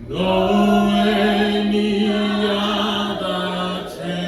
No any other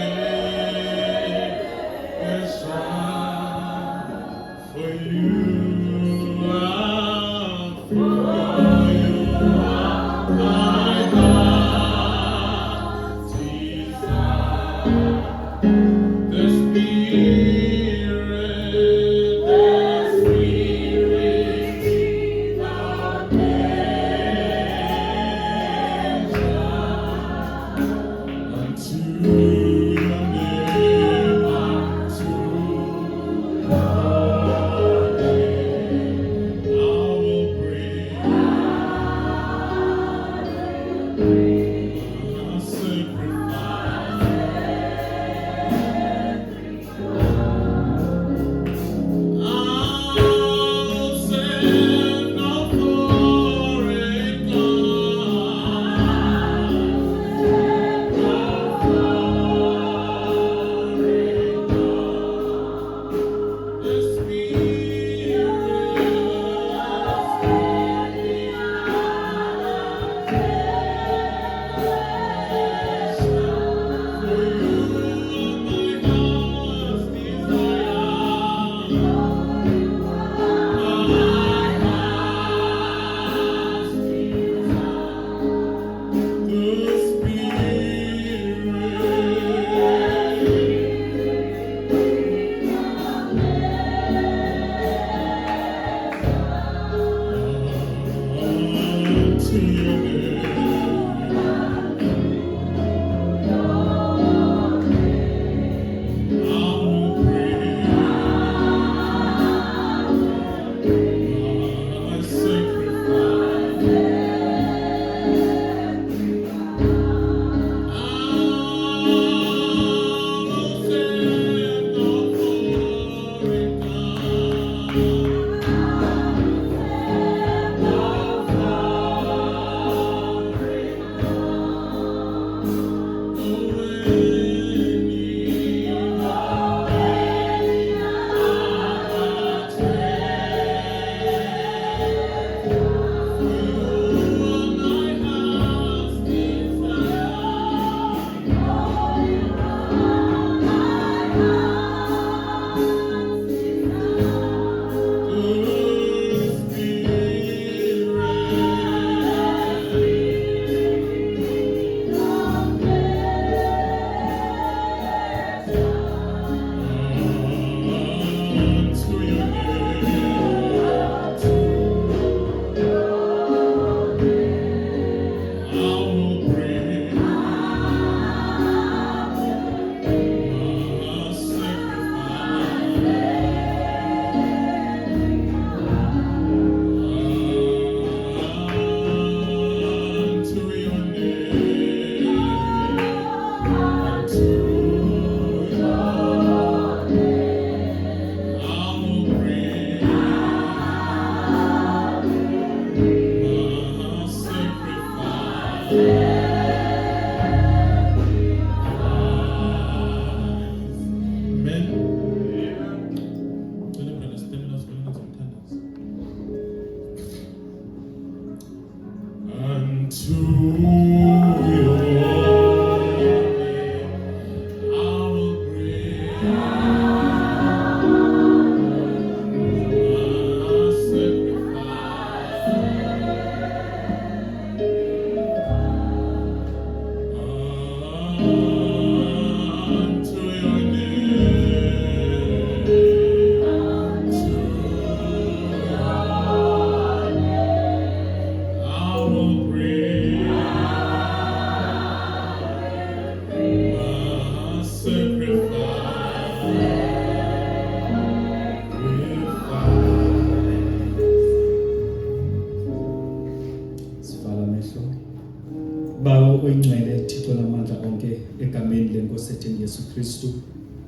Oyingcwele Thixo lamandla onke egameni lenkosi yethu Yesu Kristu,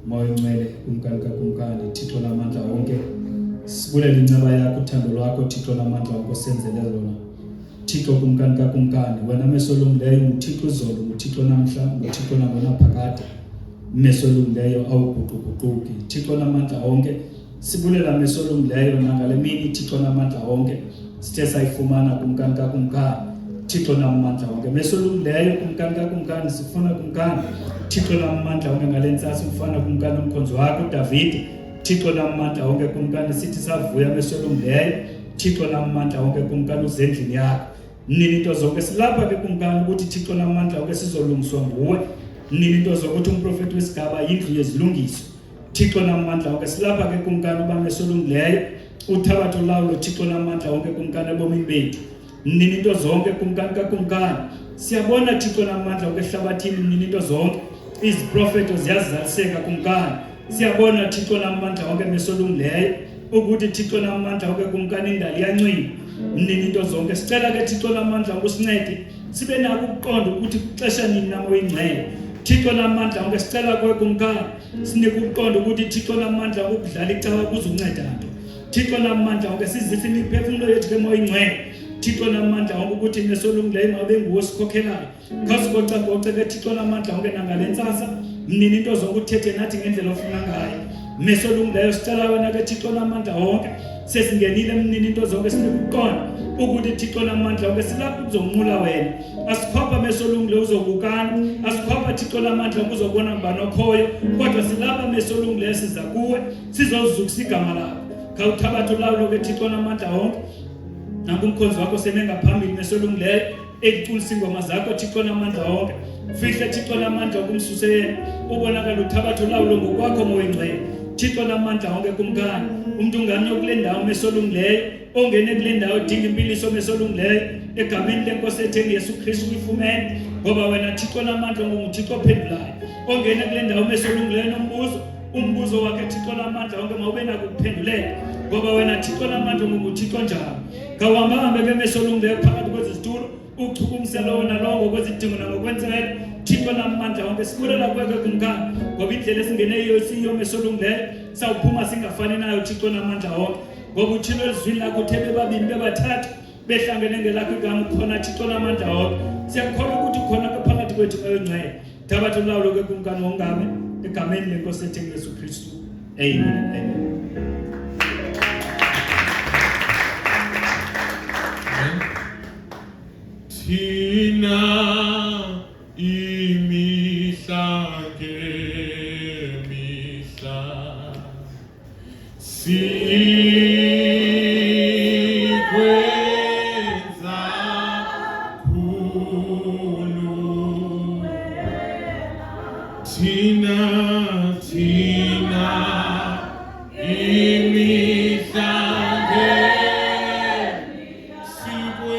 moya ongcwele uNkulunkulu kaNkulunkulu Thixo lamandla onke, sibulela inceba yakho uthando lwakho Thixo lamandla onke osenzele lona Thixo kuNkulunkulu kaNkulunkulu, wena meso olungileyo uThixo izolo uThixo namhla uThixo naphakade, meso olungileyo awuguquguquki Thixo lamandla onke, sibulela meso olungileyo nangale mini Thixo lamandla onke sithe sayifumana kuNkulunkulu kaNkulunkulu Thixo namandla onke, meso olungileyo kuNkulunkulu kaNkulunkulu sifuna kuNkulunkulu Thixo namandla onke ngalentsasa ufana kuNkulunkulu umkhonzo wakho uDavid Thixo namandla onke kuNkulunkulu sithi savuya meso olungileyo Thixo namandla onke kuNkulunkulu uzendlini yakho nini into zonke silapha ke kuNkulunkulu ukuthi Thixo namandla onke sizolungiswa nguwe nini into zokuthi umprofeti wesigaba indlu yezilungiso Thixo namandla onke silapha ke kuNkulunkulu bameso olungileyo uthabatha ulawulo Thixo namandla onke kuNkulunkulu ebomini bethu nini into zonke kuNkulunkulu kaNkulunkulu siyabona Thixo namandla onke ehlabathini nini into zonke iziprofeto ziyazaliseka kuNkulunkulu siyabona Thixo namandla onke meso olungileyo ukuthi Thixo namandla onke kuNkulunkulu indali iyancipha nini into zonke sicela ke Thixo namandla ukusincede sibe nako ukuqonda ukuthi ixesha nini namoya ingcwele Thixo namandla onke sicela kuwe kuNkulunkulu sinike ukuqonda ukuthi Thixo namandla ukudlala icala kuzonceda nto Thixo namandla onke sizise imiphefumulo yethu kemoya ingcwele Thixo namandla onke ukuthi meso olungileyo mabe nguwe sikhokhelayo khasigoca ke Thixo namandla onke nangalentsasa nini into zokuthethe nathi ngendlela ofuna ngayo meso olungileyo sicela wena ke Thixo namandla onke sesingenile nini into zonke sinikuqonda ukuthi Thixo namandla onke silapho uzonqula wena asikhopha meso olungileyo uzobukana asikhopha Thixo namandla onke uzobona ngubani okhoyo kodwa silapha meso olungileyo siza kuwe sizozukisa igama lakho khawuthabatha ulawulo ke Thixo namandla onke nakumkhonzo wakho seme ngaphambili meso olungileyo ekuculisa ingoma zakho Thixo namandla onke fihle Thixo namandla okumsuse yena ubonakala uthabatha ulawulo ngokwakho moya ingcwele Thixo namandla onke kuNkulunkulu umuntu ngamnye kule ndawo meso olungileyo ongene kule ndawo udinga impiliso meso olungileyo egameni lenkosi yethu Yesu Kristu uyifumene ngoba wena Thixo namandla unguThixo ophendulayo ongene kule ndawo meso olungileyo umbuzo wakhe Thixo namandla onke mawube nako ukuphenduleka ngoba wena Thixo namandla unguThixo njalo kawuhambe ke meso olungileyo phakathi kwezitulo uchukumselo wona lowo kwezidingo nangokwenzela Thixo namandla onke sibulela kuwe kuNkulunkulu ngoba indlela esingene siyo meso olungileyo sawuphuma singafani nayo Thixo namandla onke ngoba uthilo elizwini lakho uthebe babini bebathathu behlangene ngelakho igama khona Thixo namandla onke siyakholwa ukuthi khona phakathi kwethu oyingcwele thabatha ulawulo ke kuNkulunkulu wongabe egameni lenkosi yethu Yesu Kristu amen amen. Tina imihla ngemihla sikwenza khulu Tina imihla Tina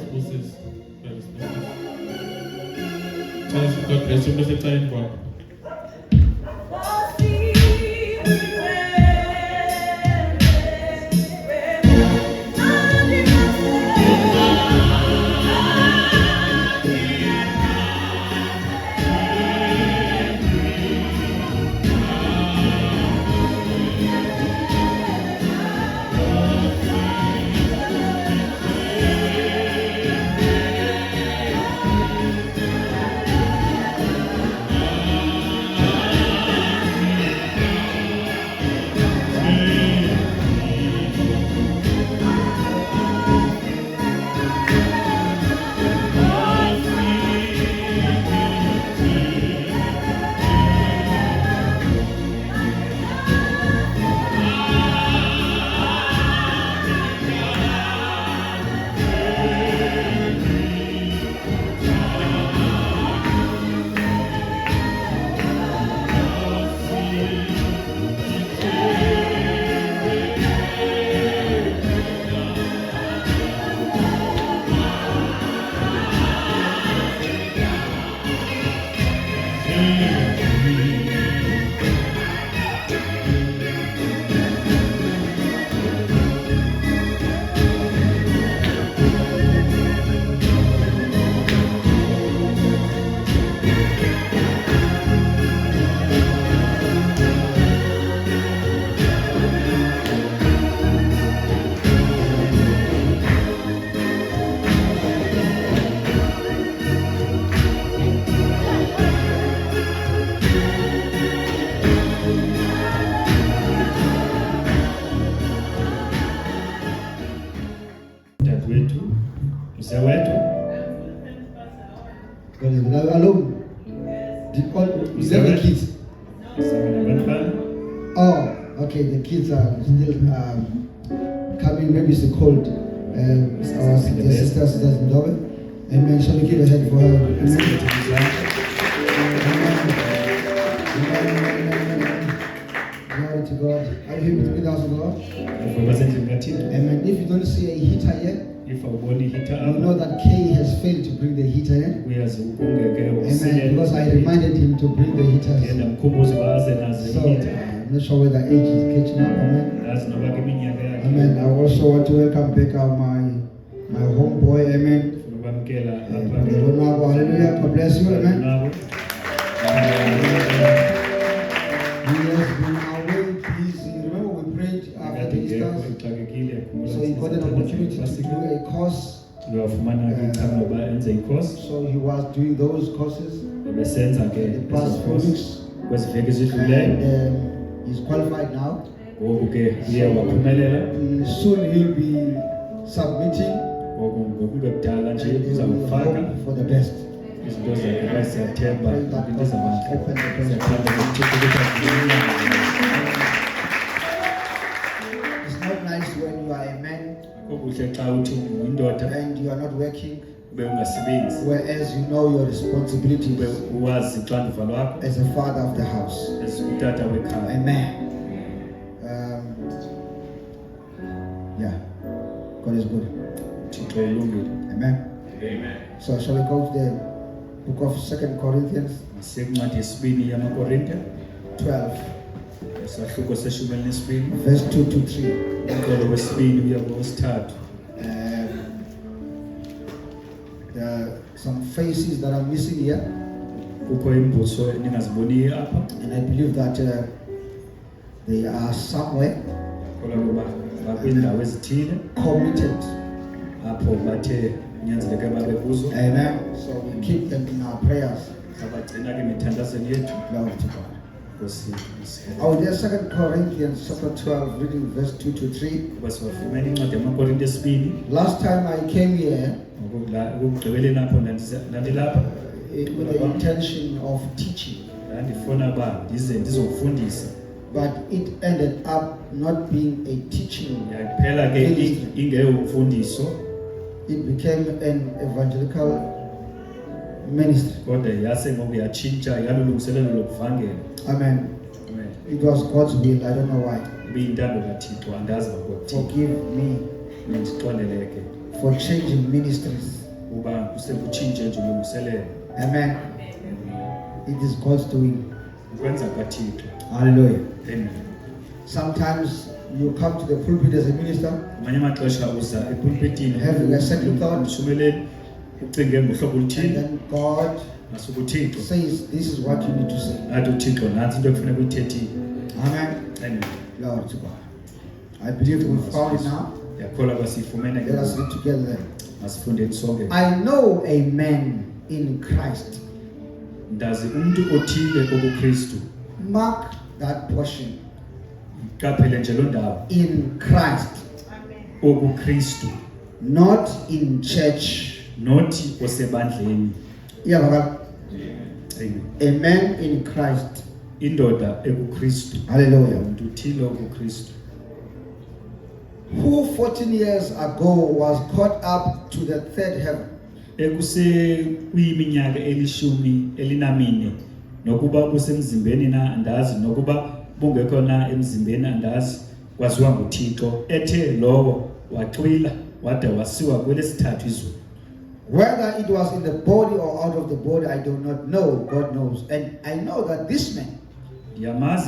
responses. God bless you. Mr. Time Bob. Is that the kids? Oh, okay. The kids are still coming. Maybe it's a cold. Our sisters doesn't know it. Amen. Shall we give a hand for her? Amen. Glory to God. Are you here with me, thousand God? Amen. If you don't see a heater yet, you know that Kay has failed to bring the heater in. Amen. Because I reminded him to bring the heater. So I'm not sure whether age is catching up. Amen. Amen. I also want to welcome back my homeboy. Amen. Hallelujah. God bless you. Amen. He has been away. Remember we prayed after the Easter. So he got an opportunity to do a course. So he was doing those courses the past 4 weeks. And he's qualified now. Soon he'll be submitting. And we hope for the best. It's not nice when you are a man and you are not working, whereas you know your responsibilities as a father of the house. Amen. Yeah, God is good. Amen. Amen. So shall we go to the book of 2 Corinthians 12, verse 2 to 3. There are some faces that are missing here, and I believe that they are somewhere committed. Amen. So we keep them in our prayers. Glory to God. Oh, there's 2 Corinthians chapter 12, reading verse 2 to 3. Last time I came here with the intention of teaching, but it ended up not being a teaching ministry. It became an evangelical ministry. Amen. It was God's will. I don't know why. Forgive me. for changing ministries. uba kusekutshintshe nje ulungiselelo. Amen. It is God's doing. Ukwenza kaThixo. Hallelujah. Amen. Sometimes you come to the pulpit as a minister, Amanye amaxesha uza epulpitini having a second thought, umshumeleli ucinge ngohlobo and oluthile then God ngasuka uThixo says, this is what you need to say. athi uThixo nantsi into ekufuneka uyithethile. Amen. Amen. Glory to God. I believe we found it now. Ndiyakholwa uba siyifumene Let us read together. masifundeni sonke. I know a man in Christ. Ndazi umntu othile okuKristu. Mark that portion. Qaphele nje loo ndawo. In Christ. okuKristu. Not in church. Nothi osebandleni. Yeah, Amen. a man in Christ. Indoda ekuKristu. Hallelujah. Umuntu uthile okuKristu. Who 14 years ago was caught up to the third heaven. Kuyiminyaka elinamine nokuba busemzimbeni na andazi nokuba bungekho na emzimbeni andazi kwaziwa nguThixo ethe lowo waxwila wade wasiwa kwelesithathu izulu. Whether it was in the body or out of the body, I do not know. God knows. And I know that this man,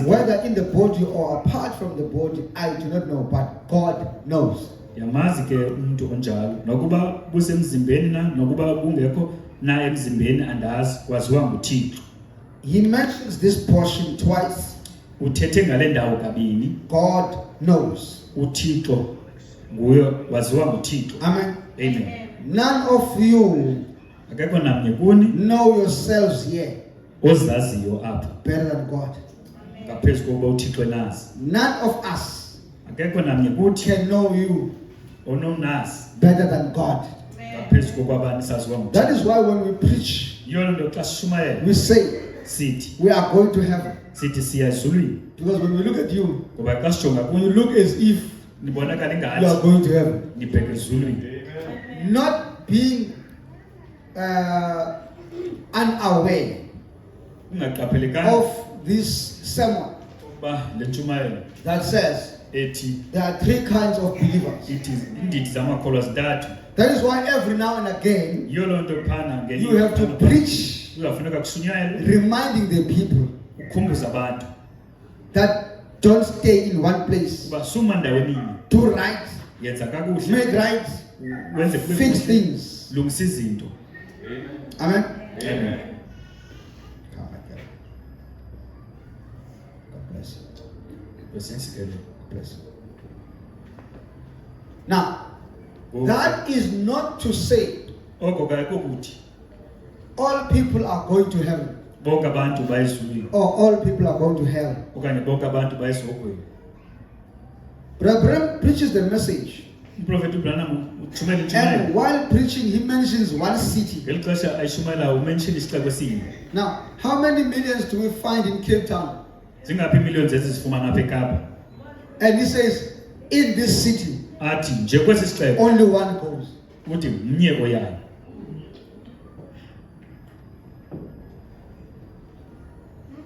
whether in the body or apart from the body, I do not know, but God knows. Yamazi ke umuntu onjalo nokuba busemzimbeni na nokuba bungekho na emzimbeni andazi kwaziwa nguThixo. He mentions this portion twice. Uthethe ngale ndawo kabini. God knows. uThixo nguye waziwa nguThixo. Amen. Amen. None of you akekho namnye kuni know yourselves here ozaziyo apha better than God. ngaphezu kokuba uThixo enazi. None of us Akekho namnye kuthi can know you ononazi better than God. ngaphezu kokuba abantu saziwa nguThixo. That is why when we preach, Yona nto xa sishumayela we say sithi we are going to heaven. sithi siya ezulwini Because when we look at you, ngoba xa sijonga when kuyo you look as if nibonakala you are ingathi going to heaven. nibheke ezulwini. Not being unaware Ungaqaphelekanga of this sermon uba le ntshumayelo that says ethi there are three kinds of believers. ithi iindidi zamakholwa zintathu. That is why every now and again Yiyo loo nto phana you have to preach, uzawufuneka kushunyayelwe reminding the people ukhumbuza abantu that don't stay in one place. uba suma ndaweninye Do right, yenza kakuhle make right, wenze kube fix kuhle, things. lungisa izinto. Amen. Amen. God bless you. Bless you. Now, that is not to say oko kayiko kuthi all people are going to heaven bonke abantu bayezulwini or all people are going to hell. okanye bonke abantu bayesogweni. Brother Branham preaches the message, Uprofeti uBranham uthumela and intshumayelo while preaching, he mentions one city. ngeli xesha ayishumayela umenshini isixeko esinye. Now, how many millions do we find in Cape Town? Zingaphi iimiliyoni zezifumana apha eKapa? And he says, in this city, Athi nje kwesi sixeko only one goes. uthi mnye oyayo.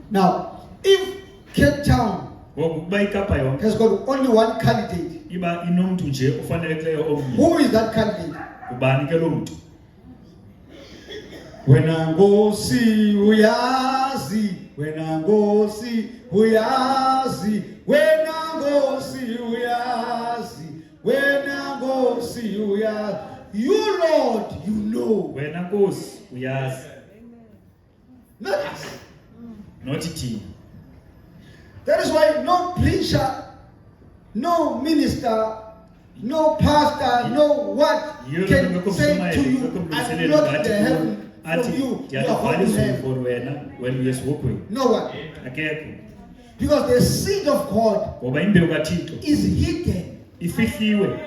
Now, if Cape Town Ngoku kuba iKapa yonke has got only one candidate, iba inomntu nje ofanelekileyo omnye, who is that candidate? ubani ke loo mntu? Wena Nkosi uyazi, wena Nkosi uyazi, wena Nkosi uyazi, wena Nkosi uyazi. You Lord, you know. Wena Nkosi uyazi, Not us. nothi thina. That is why no preacher, no minister, no pastor, no what can say to you, I'm not the heaven from you. You are holding ndiyalivalisa heaven. for wena wena uye esihogweni. No one. Akekho. Because the seed of God Ngoba imbewu kaThixo is hidden. ifihliwe.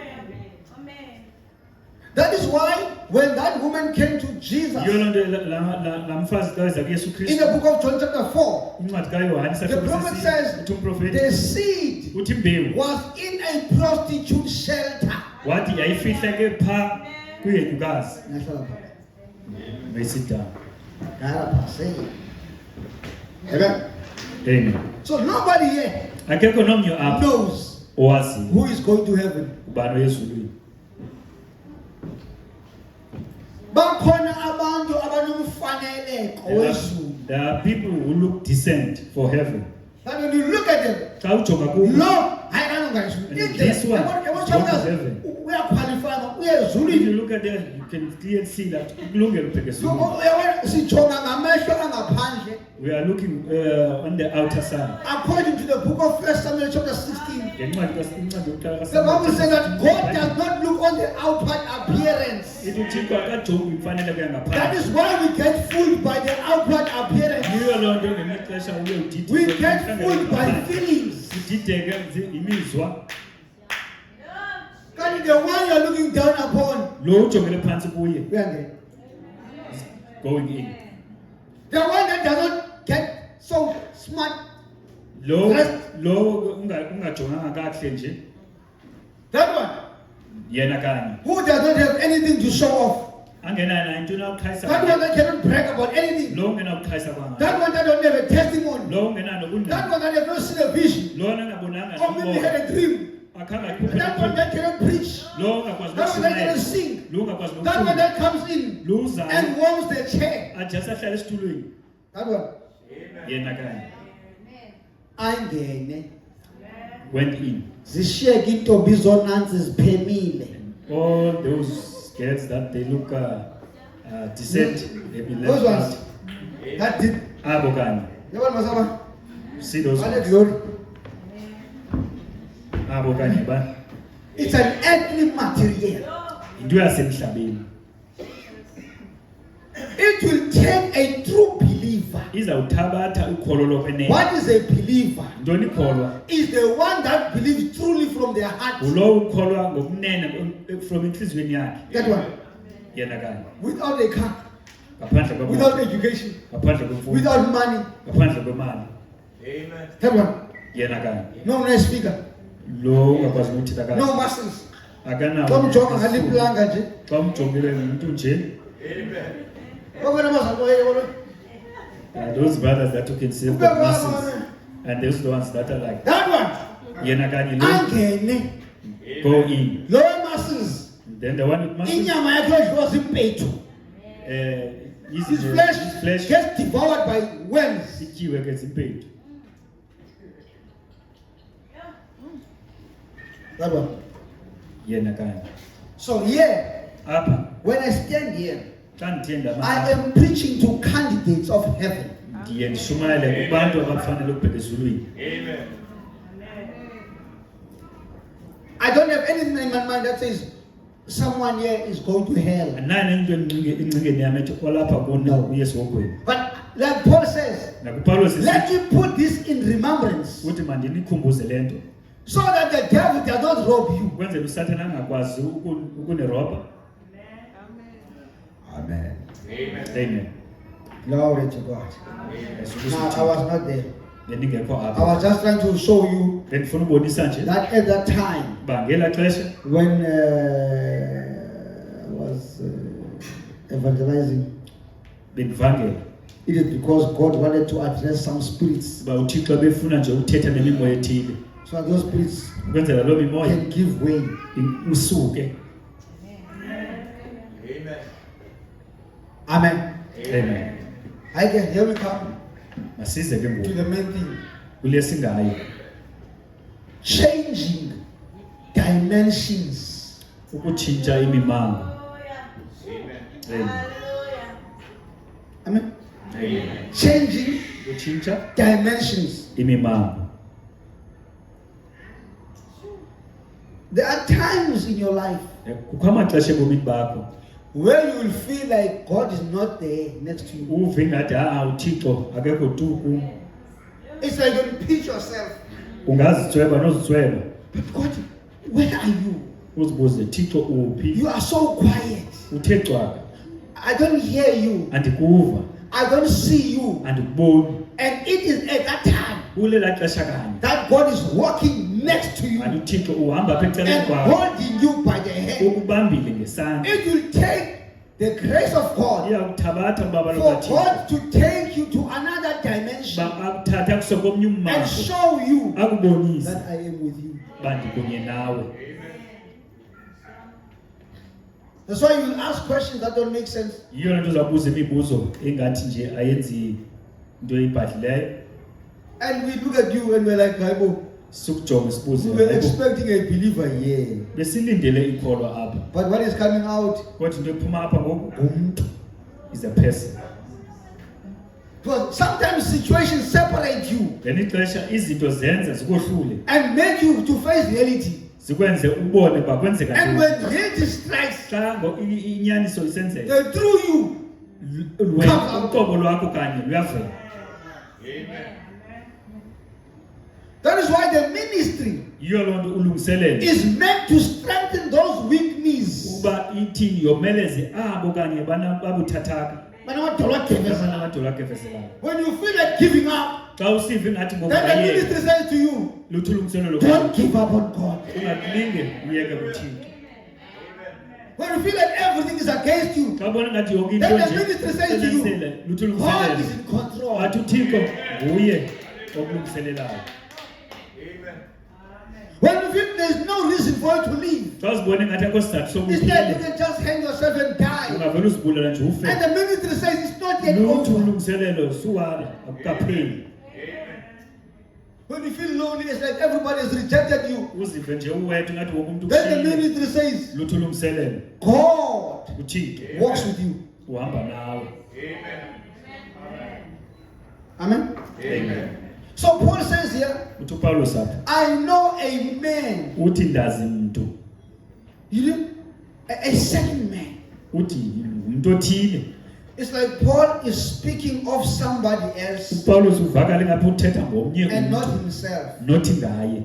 That is why when that woman came to Jesus Yiyo loo nto la mfazi kaweza kuYesu in Kristu. the book of John chapter 4, Incwadi kaYohane the prophet says uthi umprofeti the seed uthi imbewu was in a prostitute shelter. wathi yayifihleke phaa kwihenyukazi. May sit down. Amen. Amen. So nobody here Akekho nomnye apha knows owaziyo who is going to heaven. ubani oyezulwini. bakhona abantu abanomfaneleko wezulu. There are people who look decent for heaven. But when you look at them, Xa ujonga kubo, no, this one, we are qualified. We are if Zulu. you look at them, you can clearly see that kulungele ubheka So ezulwini. We are looking on the outer side. according to the book of 1 Samuel chapter 16, Ngencwadi incwadi yokuqala the Bible says that God kaSamuel, does not look on the outward appearance. ithi uThixo akajongi imfanelo That yangaphandle. is why we get fooled by the outward appearance. Yiyo loo nto ngelinye ixesha uye udideke We get imfanelo fooled by yangaphandle. feelings. Sidideke imizwa. But the one you are looking down upon, Lo ujongele phantsi kuye, we are there. going in. The one that does not get so smart, Lo ungajonganga kakuhle nje, that one yena kanye. who does not have anything to show off, Angenayo nayo into yokuqhayisa that one kwayo. that cannot brag about anything, Lo ungenakuqhayisa kwanga. that one that don't have a testimony, Lo ungenalo that kunani. one that has not seen a vision, Lo ongabonanga or maybe had a dream, akhange that one akhuphe. that cannot preach, Lo ungakwazi that one that cannot ukushumayela. sing, Lo ungakwazi that one nokukhuluma. that comes in Lo uzayo and warms the chair, ajase ahlale esitulweni. that one. Yena kanye Angene went in. zishiyeke intombi zonanzi ziphemile. All those girls that they look decent, they be Those left ones out. that did. Abo kanye. Yabona masaba? See those Vale ones. glory. Abo kanye ba. It's an earthly material. Into yasemhlabeni. It will take a true believer. Izawuthabatha ukholo lokwenene. What is a believer? Ntoni ikholwa? Is the one that believes truly from their heart. Ulo ukholwa ngobunene from enhliziyweni yakhe. That one. Yena kanye. Without a car, Ngaphandle without kwemoto, education, ngaphandle kwemfundo, without money. ngaphandle kwemali. That one. Yena kanye. No nice speaker. Lo ungakwazi ukuthetha kahle. No muscles. Akanawo. Xa umjonga ngaliplanga nje. Xa umjongile ngumuntu nje. Babona bazalwa yebo. Those brothers that you can see the masses, and those are the ones that are like That one. yena kanye lo Angene. go in. Lower muscles. Then the one with muscles, Inyama yakhe idliwa zimpethu. His his flesh gets devoured by worms. sityiwe ke zimpethu. That one. Yena kanye. So here, Apha when I stand here, xa ndithe I am preaching to candidates of heaven. ndiye ndishumayele kubantu abafanele ukubheka ezulwini. I don't have anything in my mind that says someone here is going to hell. Andinayo into engcingeni yam ethi olapha kuni uyesu wogweni. But like Paul says, NakuPawulos let me put this in remembrance uthi mandinikhumbuze le nto so that the devil does not rob you. ukwenzela usathana angakwazi ukuniroba. Amen. Amen. Glory to God. Now, I was not there. Bendingekho I apha. was just trying to show you Bendifuna ubonisa nje that at that time uba ngela xesha when I was evangelizing, bendivangela it is because God wanted to address some spirits. uba uThixo befuna nje uthetha nemimoya ethile So those spirits ukwenzela loo mimoya can give way. usuke. Amen. Amen. I can here we come Masize ke to ngoku the main thing. kule singayo. Changing dimensions. Ukutshintsha imimango. Amen. Amen. Amen. Changing Ukutshintsha dimensions. imimango. There are times in your life Kukho amaxesha ebomini bakho where you will feel like God is not there next to you. uve ngathi uThixo akekho tu kum. It's like you pinch yourself. Ungazitsweba nozitsweba But God, where are you? uzibuze Thixo uphi? You are so quiet. Uthe cwaka. I don't hear you. Andikuva, I don't see you. andikuboni. And it is at that time Kulela xesha kanye that God is walking next to you kanti and uThixo uhamba apha eceleni kwakho holding you by the hand. ukubambile ngesandla. It will take the grace of God Iyakuthabatha ubaba for lukaThixo God to take you to another dimension ba akuthatha akuse komnye and ummango show you akubonise that I am with you. uba ndikunye nawe. That's why you will ask questions that don't make sense. Yiyo lento uzabuza imibuzo engathi nje ayenzi into eyibhadlileyo. And we look at you and we're like, Bible, Sikujonga sibuze. we were expecting a believer here. Besilindele ikholwa apha. But what is coming out? Kodwa into ephuma apha ngoku Umuntu. is a person. Because sometimes situations separate you Ngelinye ixesha izinto zenza zikohlule. and make you to face reality. Zikwenze ubone uba kwenzeka And ntoni. when reality strikes, Xa inyaniso isenzeka. they through you. Wena uqobo lwakho kanye luyavela. That is why the ministry Yiyo loo nto ulungiselelo. is meant to strengthen those weak knees. Uba ithini yomeleze abo kanye babuthathaka. Namadolo agefeselayo. When you feel like giving up, Xa usiva ingathi then the ministry ngokuyeka says to you, luthi ulungiselelo don't give up on God. ungakulinge uyeke kuthixo. When you feel like everything is against you, Xa ubona ngathi yonke into then the nje ministry says to you, luthi God ulungiselelo. is in control. Wathi uthixo nguye okulungiselelayo. When you feel there's no reason for you to leave, Xa uzibone ngathi akho sizathu instead you sokuphila can just hang yourself and die. ungavele uzibulala nje ufe. And the ministry says it's not yet Luthi over. ulungiselelo suwala akukapheli. When you feel lonely, it's like everybody has rejected you. Uzive nje uwedwa ngathi wonke umuntu Then the ushiyile. ministry says, Luthi ulungiselelo God uthixo walks with you. uhamba nawe. Amen. Amen. So Paul says here, Uthi uPawulos apha I know a man. uthi ndazi mntu. You know, a second man. Uthi umuntu othile. It's like Paul is speaking of somebody else uPawulos uvakala ngathi uthetha ngomnye and not umuntu himself. nothi ngaye.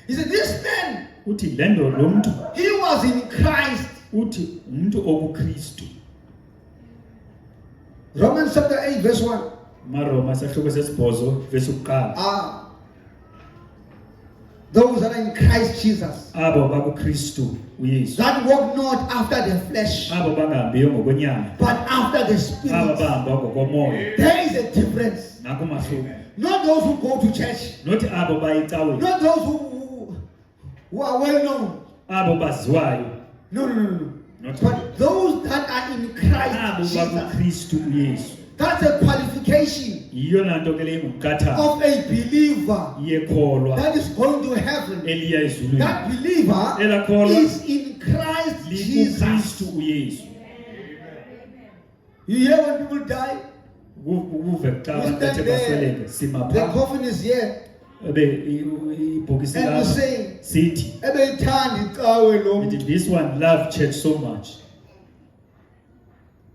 He said, this man, Uthi lendo lo mntu he was in Christ. uthi umuntu okuKristu. Romans chapter 8, verse 1. Maroma sahloko sesibhozo verse 1. Those that are in Christ Jesus, Abo bakuKristu uYesu. that walk not after the flesh, Abo bangahambiyo ngokwenyama. but after the Abo Spirit. bahamba ngokomoya. There is a difference. Nakumahluko. Not those who go to church, Nothi abo bayicaweni. not those who are well known. Abo baziwayo. No. Not But those that are in Christ abo Jesus. bakuKristu uYesu. That's a qualification Yiyo nanto ke leyo ngumqathango of a believer yekholwa that is going to heaven. eliya ezulwini. That believer Ela kholwa is in Christ Jesus. likuKristu uYesu. You hear when people die, Uve xa we abantu stand bethe there, basweleka sima the pha. coffin is here, Ibhokisi and we lapha say, sithi "Ebeyithanda icawe lo muntu." this one love church so much.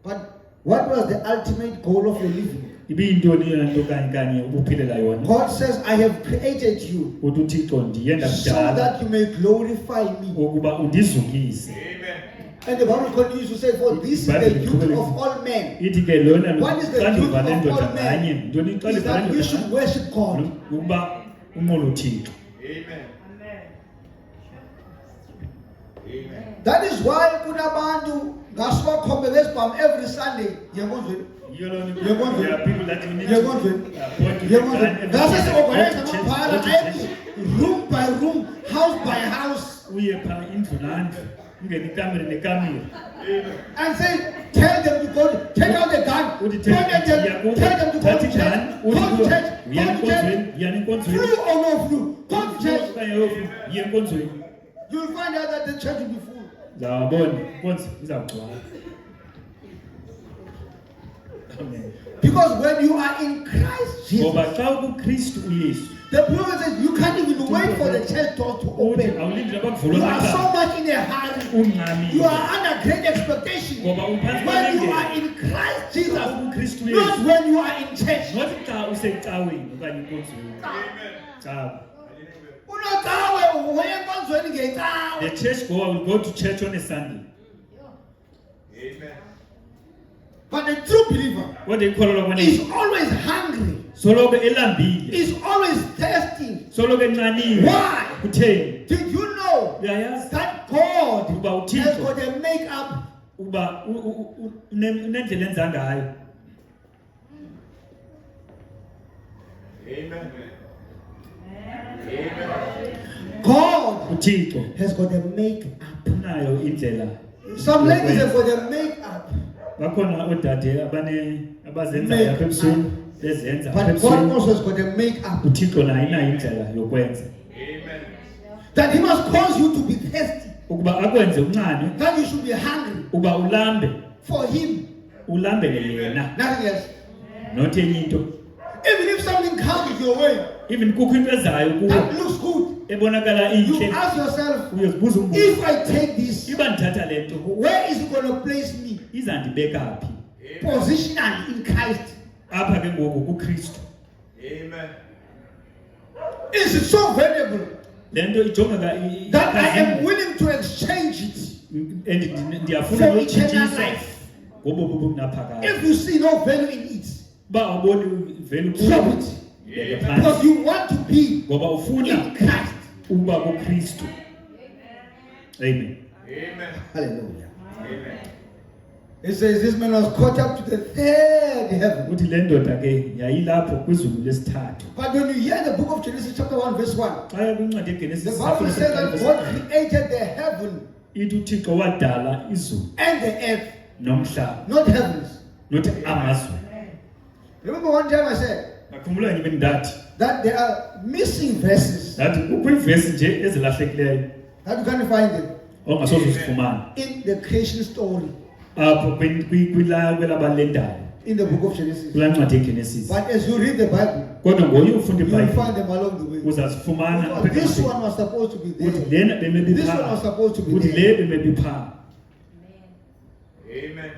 But what was the ultimate goal of your living? Ibiyintoni yona nto kanye ubuphilela yona. God says, I have created you Uthi uThixo ndiye so ndakudala that you may glorify me. ukuba undizukise. And the Bible continues to say, for this is the duty of all men, Ithi ke lona What is the luxanduva duty of lendoda all men? nganye. Ntoni is ixanduva that we lendoda should nganye? worship God. Ukuba umolo uThixo. That is why kunabantu ngasibakhombe besibhamu every Sunday ngenkonzweni. Yiyo lona You're going to- there are people that you need You're to going to- point to Ngenkonzweni. the time Ngase every siorganize day. amabhala ayethi room by room, house by house, Uye pha indlu nandlu ungene ikamere nekamere and say, tell them to go, take out the gun, uthi point at them, tell them to go to thathi church, njani go to church, uya go to church, enkonzweni yana enkonzweni flu or no flu, go to church. okanye yofu yiya enkonzweni. You'll find out that the church will be full. Zawabona inkonzo izawugcwala. Amen. Because when you are in Christ Jesus, Ngoba xa ukuKristu uYesu the prophet says you can't even wait for the church doors to uthi open. awulindi You nabakuvulwa are so amagama much in a hurry. ungxamile. You are under great expectation. Ngoba uphansi When you kwalendlela. are in Christ Jesus, UKristu not Yesu. when you are in church. Nothi xa usecaweni okanye enkonzweni. Cha. Unocawe uyenkonzweni ngecawe. The church goer will go to church on a Sunday. But the true believer Kodwa ikholwa is kwenye always hungry, soloko elambile. is always thirsty. Soloko enxaniwe. Why? Kutheni? Did you know Uyayazi that God uba has uThixo got a makeup? uba unendlela enza ngayo. God uThixo has got a makeup. unayo indlela Some ladies have got their makeup. bakhona odade abazenza lapha ebusweni bezenza But lapha God ebusweni also has got their makeup. uThixo naye inayo indlela yokwenza That He must cause you to be thirsty. ukuba akwenze uncane That you should be hungry uba ulambe for Him. ulambele yena Nothing else. not enye into. Even if something comes your way Even kukho into ezayo kuwe that looks good, ebonakala you inhle ask yourself, uyozibuza umbuzo if I take this, iba ndithatha le nto where is it going to place me izandibeka phi positionally in Christ? apha ke ngoku kuKristu. Amen. Is it so valuable Le nto ijongeka that I am willing to exchange it ndiyafuna for eternal uyitshisa life? ngobomi obunaphakade. If you see no value in it, Uba awuboni vele drop it. Beka Because phansi you want to be ngoba ufuna in Christ. uba kuKristu. Amen. Amen. Hallelujah. Amen. It says this man was caught up to the third heaven. Uthi le ndoda ke yayilapho kwizulu lesithathu. But when you hear the book of Genesis chapter 1 verse 1, Xa kwincwadi the yeGenesis Bible says that God created the heaven ithi uThixo wadala izulu and the earth, nomhlaba not heavens. nothi amazulu. Remember one time I said Ngakhumbula ngibe ndathi that there are missing verses ndathi kukho iivesi nje ezilahlekileyo that you can't find them ongasoze uzifumane in the creation story apho kwelabalendayo in the book of Genesis. kulaa ncwadi yeGenesis. But as you read the Bible, Kodwa ngoye ufunda you will iBhayibhile find them along the way. uzazifumana Because this one was supposed to be uthi there. lena bemebi This one phaa was supposed to be uthi there. le bemebi phaa. Amen.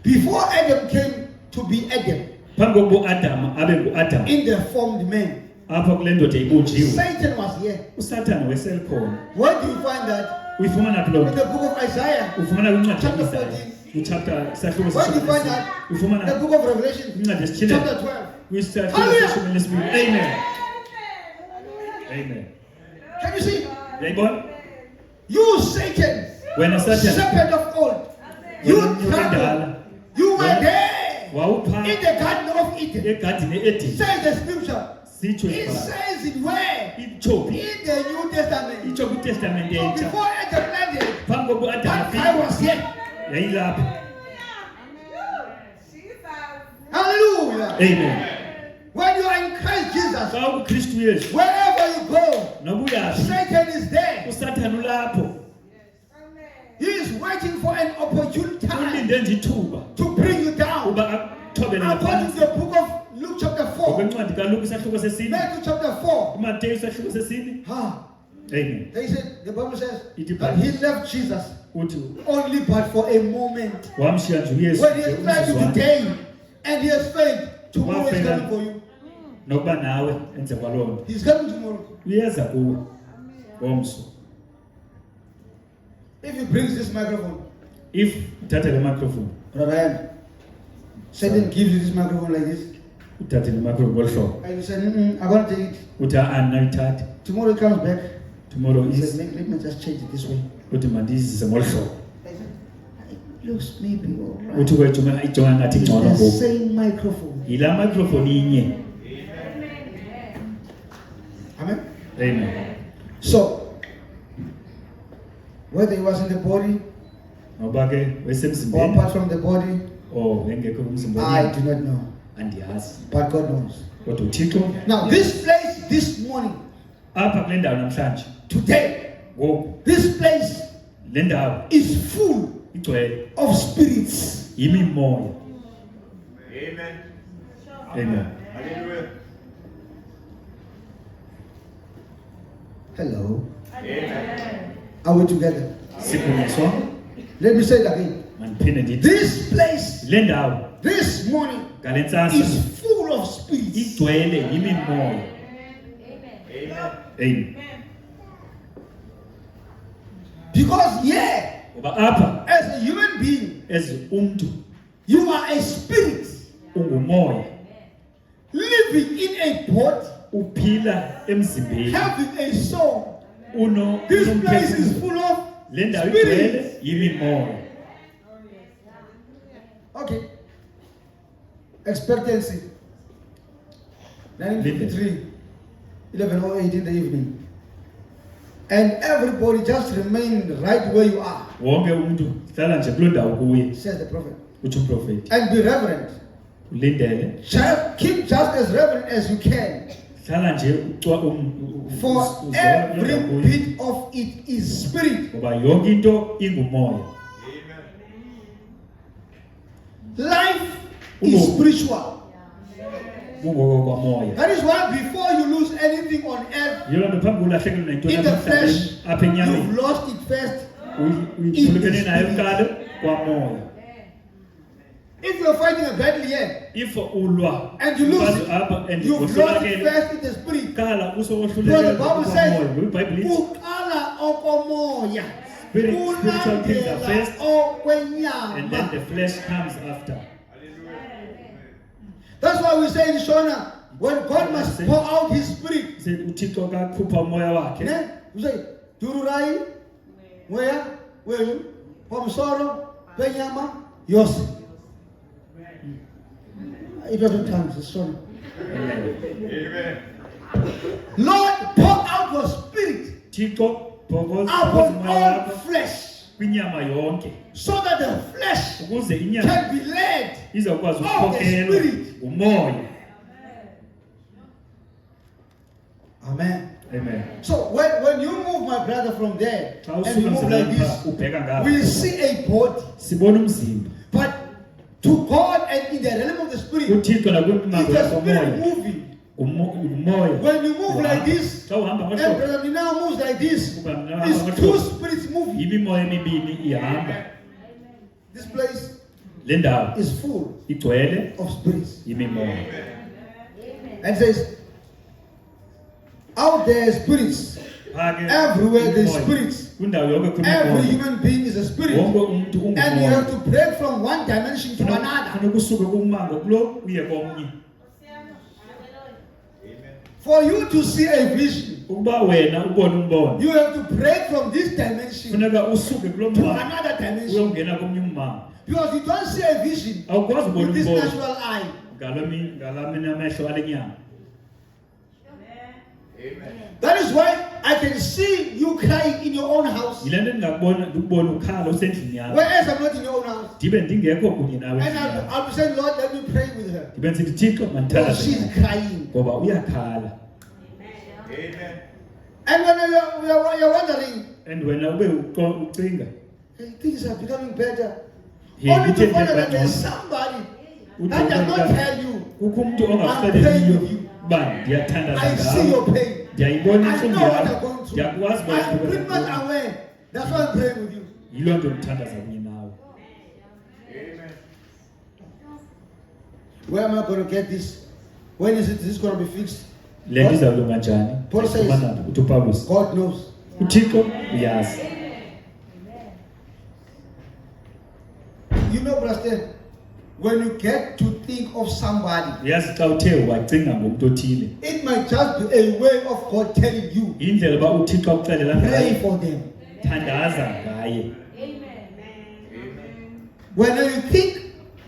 Before Adam came to be Adam, Phambi kokuba uAdam abe nguAdam in the formed man, apha kule ndoda ibunjiwe Satan was here. uSathane weselkhona. Where do you find that? Uyifumana phi loo In nto? the book of Isaiah. Ufumana kwincwadi Chapter kaIsaya 14. uchapter isahluko Where do you find seshumi. that? In the Ufumana book of Revelation. kwincwadi yesitshile Chapter 12. kwisahluko Hallelujah. seshumi lesibini. Amen. Amen. Can you see? Yayibona? You Satan, Wena Sathane serpent of old, you wena traveled. You were there wawuphaa in the Garden of Eden. egadini eEdeni. Says the scripture. Sitsho It ibhayibhile. says it where? Itsho phi? In the New Testament. Itsho kwiTestamente So entsha. before Adam landed, Phambi kokuba uAdam that afike guy was here. yayilapha. Hallelujah. Amen. When you are in Christ Jesus, Xa uKristu Yesu wherever you go, noba uyaphi Satan is there. uSathane ulapho. He is waiting for an opportune time Ulinde nje ithuba to bring you down. uba akuthobele According to phantsi. the book of Luke chapter 4, Ngokwencwadi kaLuka isahluko sesine, Matthew chapter 4. uMateyu isahluko sesine. Amen. They said, the Bible says It that he left Jesus Uthi only but for a moment. wamshiya nje uYesu When he has tried you umzuzwana. today and he has failed, tomorrow is Wafela. coming for you. Nokuba nawe enze kwaloo nto. He's coming tomorrow. Uyeza kuwe ngomso. If he brings this microphone, If uthatha le microphone, Brother Ryan, Satan gives you this microphone like this, uthathe le microphone ngolu hlobo. and you say, I want to take it. Uthi andinayithatha. Tomorrow he comes back. Tomorrow He says, is let me just change it this way. uthi mandizise ngolu hlobo. I said, it looks maybe all right. Uthi wejonga ijonga ngathi It's ngcono the ngoku. same microphone. Yilaa microphone inye. Amen. Amen. So, whether he was in the body Noba ke or wesemzimbeni apart from the body, or engekho I emzimbeni do not know. andiyazi. But God knows. Kodwa uThixo Now, this place this morning, apha kule ndawo namhlanje today, ngoku this place le ndawo is full igcwele of spirits. yimimoya. Amen. Amen. Hallelujah. Hello. Amen. Are we together? Sikunyiswa Let me say it again. mandiphinde ndithi This place le ndawo this morning ngale ntsasa is full of spirits. igcwele yimimoya. Amen. Amen. Because, yeah, Ngoba apha as a human being, as umntu you are a spirit ungumoya living in a body, uphila emzimbeni having a soul. uno This place unomphefumlo. is full of Le ndawo igcwele spirits. yimimoya. Okay. Expectancy. 1953, 11:08 in the evening. And everybody just remain right where you are. wonke umuntu hlala nje kuloo ndawo kuye, says the prophet. uthi uprofethi. And be reverent. Ulindele, Keep just as reverent as you can. hlala nje For every bit of it is spirit. ngoba yonke into ingumoya. Life is spiritual. Kungoko kwamoya. That is why before you lose anything on earth, Yilo nto phambi ulahlekelwe nento in the flesh, apha enyameni. you've lost it first. Uyiphulukene nayo kuqala kwamoya. If you're fighting a battle here If ulwa and you lose it, and you've lost it first in the spirit. kala Because the usohluleka Bible says, iBhayibhile ithi "Ukala okomoya, spiritual things are first, okwenyama." and then the flesh comes after. That's why we say in Shona, when God must pour out His Spirit, Say uThixo kakhupha umoya wakhe. ne? We say, "Dururai, where, pomsoro, penyama, yose." It wasn't tongues, it's Shona. Amen. Lord, pour out your Spirit Thixo phokoza upon umoya all wakho flesh, kwinyama yonke so that the flesh ukuze inyama can be led izawukwazi of the ukukhokelwa Spirit. umoya. Amen. Amen. So when you move, my brother, from there Xa and you usuka move like emzileni this, ubheka ngapha we see a body. sibona umzimba. But to God and in the realm of the Spirit, uThixo nakwimimandla it's the Spirit yakomoya moving. umoya. When you move like this, Xa uhamba and ngehlobo Brother Mina moves like this, uba mna it's uhamba two ngehlobo spirits moving. imimoya emibini ihamba. This place Le ndawo is full igcwele of spirits. imimoya. And it says, out there are spirits. Phake Everywhere there's imimoya. spirits. Kwindawo yonke Every kunemimoya. human being is a spirit. Wonke umuntu And you ungumoya. have to break from one dimension to another. Funeka usuke kumango kulo uye komnye. For you to see a vision, Ukuba wena ubone umbono you have to break from this dimension funeka usuke kulo to mmango another dimension. uyongena komnye ummango. Because you don't see a vision Awukwazi ubona with this umbono natural eye. ngalamini amehlo ale nyama. That is why I can see you crying in your own house. Yile nto ndikubona ukhala usendlini yakho. Whereas I'm not in your own house. Ndibe ndingekho kunye nawe And endlini yakho. I'll be saying, Lord, let me pray with her. Ndibe ndithi Thixo Because mandithandaze she's naye. crying. Ngoba uyakhala. Amen. And when you're wondering, And wena ube ucinga hey, things are becoming better. Hey, Only to bithe find out that ngengxoxo. there's somebody Uthi that does not ubone tell you, kukho umuntu I'm praying ongakuxeleliyo with you. uba ndiyathandaza I see ngawe. your pain. Ndiyayibona I intlungu know what yakho. you're going through. Ndiyakwazi uba I'm pretty much ukhubeka. aware. That's why I'm praying with you. Yiloo nto ndithandaza kunye nawe. Amen. Where am I going to get this? When is this going to be fixed? Le nto izawulunga njani? Paul says- Ufumana phi? Uthi uPawulos. God knows. uThixo uyazi. You know, Brother, when you get to think of somebody, Uyazi xa uthe wacinga ngomntu othile. it might just be a way of God telling you, Indlela uba uThixo akuxelela pray ngayo. for them. Thandaza ngaye. When you think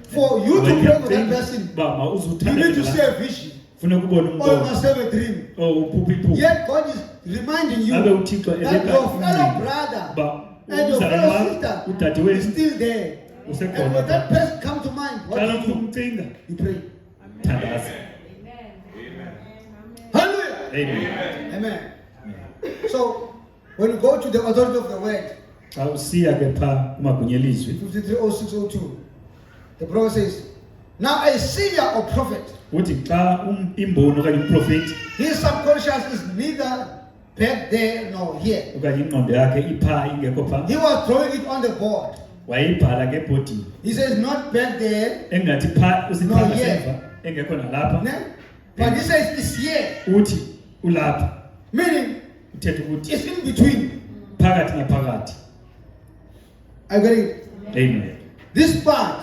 for you to When pray you for that think person, uba you mawuze need to see uthandaze. a vision Funeka ubone or you umbono. must have a dream. Oh, uphupha. Yet God is reminding you Abe uThixo that eleka your fellow umncinci. brother Uba and your umzalwane fellow wakho, sister udade is wethu still there. And usekhona. when that person comes to mind, what Xa do lo you do? umcinga, You pray. thandaza. Hallelujah. Amen. Amen. So, when you go to the authority of the word, Xa usiya ke phaa kumagwinya elizwi 53:06:02, the prophet says, now a seer or prophet, uthi xa imboni okanye umprofethi his subconscious is neither back there nor here. okanye ingqondo yakhe iphaa ingekho phaa, He was drawing it on the board. wayibhala ngebhodini He says, not back there, engathi phaa usiphaa No, ngasemva engekho nalapha. ne? But he says it's here. Uthi ulapha, Meaning, uthetha ukuthi it's in between. phakathi naphakathi. I get it. Amen. This part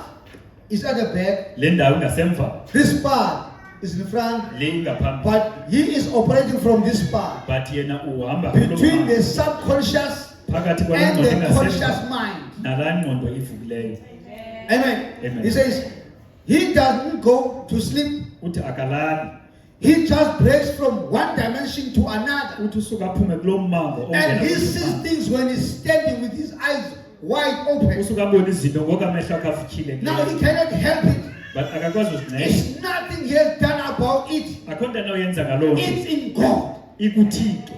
is at the back. Le ndawo ingasemva, This part is in front. le ingaphambili. But he is operating from this part. But yena uhamba Between the subconscious phakathi and kwale the ngqondo conscious ingasemva mind. nalaa ngqondo ivukileyo. Amen. Amen. He says, he doesn't go to sleep. Uthi akalali, He just breaks from one dimension to another. uthi usuka aphume kulo mmango And ongena he kulo sees mmango. things when he's standing with his eyes wide open. usuke abone izinto ngoku amehlo akhe afikhile Now he cannot help it. but akakwazi uzinceda There's nothing he has done about it. akho nto anoyenza ngaloo nto It's in God. ikuthixo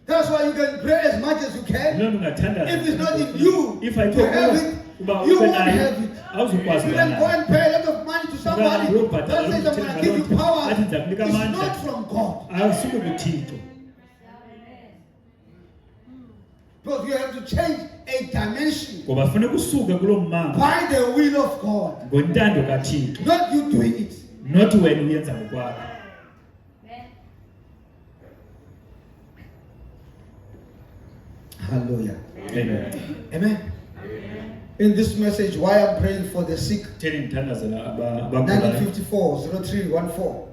That's why you can pray as much as you can. loo nto ungathandaza If it's not in you if to ayikho have kuwe it, uba you ube won't nayo have it. awuzukwazi You uba can go nayo and pay a lot of money to somebody Ukubhatala that says, I'm going to give you power. athi ndiza kunika It's amandla not from God. awusuke kuthixo Because you have to change a dimension ngoba funeka usuke kuloo mmanga by the will of God. ngontando kathixo Not you doing it. not wena uyenza ngokwakho Hallelujah. amen Amen. In this message, why I'm praying for the sick. theni ndithandazela abagulayo 1954 0314.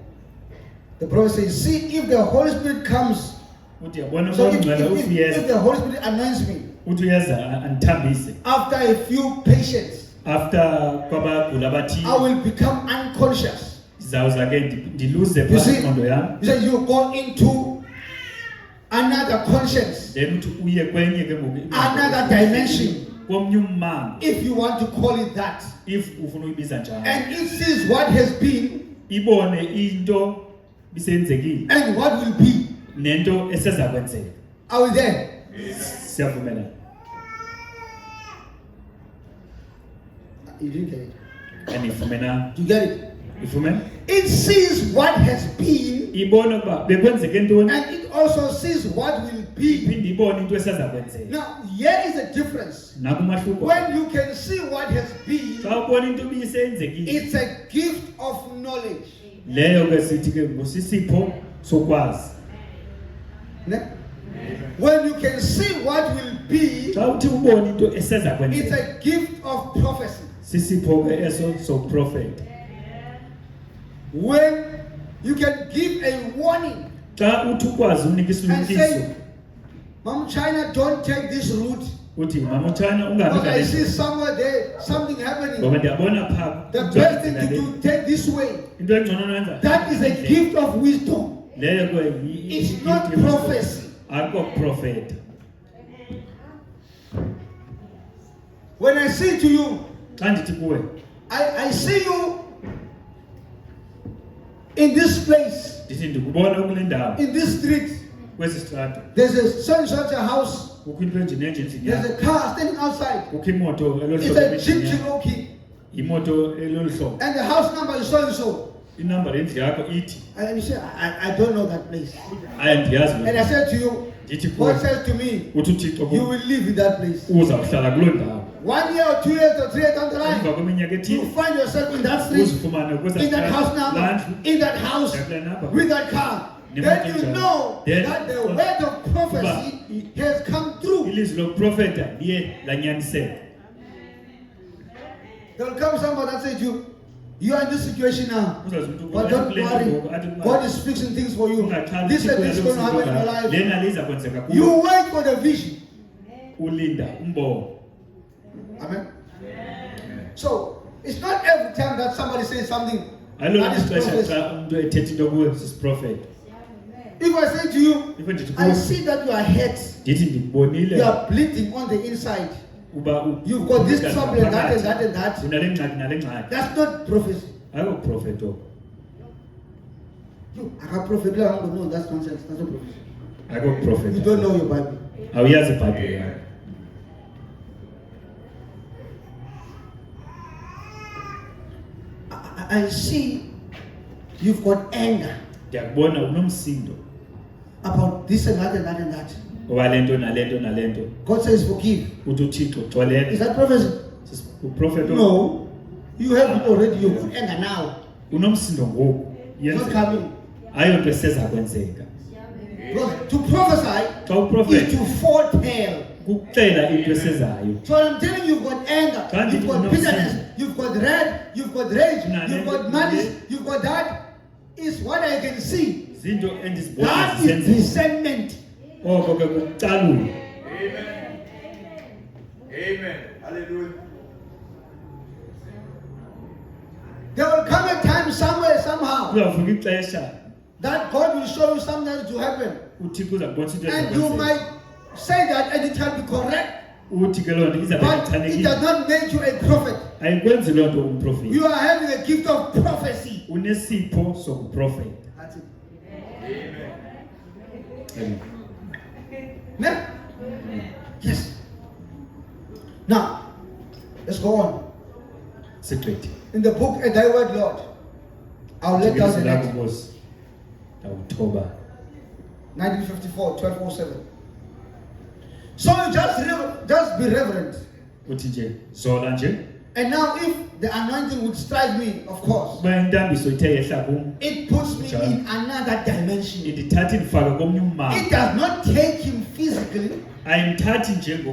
The prophet says, see if the Holy Spirit comes. uthi yabona So if, umngcwele if, if, ufuyeza if the Holy Spirit anoints me uthi uyeza andithambise after a few patients, after kwabagula I bathile will become unconscious. ndizawuza ke ndiluze You phasi see, ingqondo yam he said you go into another conscience, then uthi uye kwenye ke ngoku another dimension, komnye ummanga if you want to call it that. if ufuna uyibiza njalo And it sees what has been ibone into bisenzekile and what will be. nento eseza kwenzeka Are we there? siyavumelana You didn't get it. andifumena You get it? ifumene It sees what has been ibone ukuba bekwenzeke ntoni and it also sees what will be. iphinde ibone into eseza kwenzeka Now, here is the difference. nakumahluko When you can see what has been, xa ubona into ibisenzekile it's a gift of knowledge. leyo ke sithi ke ngusisipho sokwazi Ne? When you can see what will be, xa uthi ubone into eseza it's kwenzeka a gift of prophecy. sisipho ke eso soprofeta When you can give a warning xa uthi ukwazi unika and isilumkiso say, Mom China, don't take this route. uthi mama utshana ungahambi Because I see ngale somewhere there, something happening. ngoba ndiyabona phaa The best thing to do, take this way. into engcono noyenza That is a gift of wisdom. leyo ke It's not prophecy. akho profeta When I say to you, xa ndithi kuwe I see you in this place, ndithi ndikubona kule ndawo in this street. kwesi strato There's a such a house. kukho into enjenenje endlini There's yakho a car standing outside. kukho imoto elolu It's hlobo a Jeep endlini yakho. Cherokee. imoto elolu hlobo And the house number is so and so. inamba yendlu yakho ithi And you say, I don't know that place. ayandiyazi And I said to you, ndithi God kuwe says to me, uthi uthixo you kuwe will live in that place. uza kuhlala kuloo ndawo 1 year or 2 years or 3 years down the emva line, kweminyaka you ethile find yourself in that street, uzifumane in that house laa number, ndlu in that house, with that car. Then you know that the word of prophecy has come through. ilizwi lokuprofeta liye lanyaniseka There will come somebody that says you are in this situation now. uzazi umntu But don't worry, God is fixing things for you. This and this is going to happen in your life. lena liza kwenzeka kuwe You wait for the vision. ulinda umbono Amen. So it's not every time that somebody says something alo that is ixesha prophecy. xa umntu ethetha into kuwe sisiprofeta If I say to you, ife ndithi I kuwe see that you are hurt, ndithi ndikubonile you are bleeding on the inside. uba You've got this trouble and that and that and that. unale ngxaki nale ngxaki That's not prophecy. ayiko profeta oko No, I can prophet. No, that's nonsense. That's not prophecy. ayiko You profeta don't know your Bible. awuyazi ibhayibhile yakho I see you've got anger ndiyakubona unomsindo about this and that and that and that. oba le nto nale nto nale nto God says forgive. uthi uthixo Is xolele that prophecy? uprofeta oko No. You have already your good anger now. unomsindo ngoku It's not yenze coming. ayonto eseza kwenzeka Because to prophesy xa is uprofeta to foretell. kukuxela into esezayo So I'm telling you, you've got anger, Can't you've you got not bitterness, see? you've got red, you've got rage, Nah, you've nah, got nah, malice, nah. you've got that. Is what I can see. zinto endizibona That is zisenzeka discernment. oko ke kucalula Amen. Amen. Hallelujah. There will come a time somewhere, somehow, kuzawufika ixesha that God will show you something to happen. uthixo uza kubonisa into And you ezakwenzeka might say that and it can be correct. uthi ke loo nto izabe But it ichanekile does not make you a prophet. ayikwenzi loo nto umprofeti You are having a gift of prophecy. unesipho sokuprofeta. That's it. Amen. No? Yes. Now, let's go on. Secret. In the book A Thy Word, Lord, our letters in Lakho it, Nkosi. October 1954, 1207. So you just be reverent. uthi nje zola nje And now if the anointing would strike me, of course, kuba intambiso ithe yehla kum it puts me in another dimension. indithatha indifake komnye It ummangwa does not take him physically ayimthathi nje and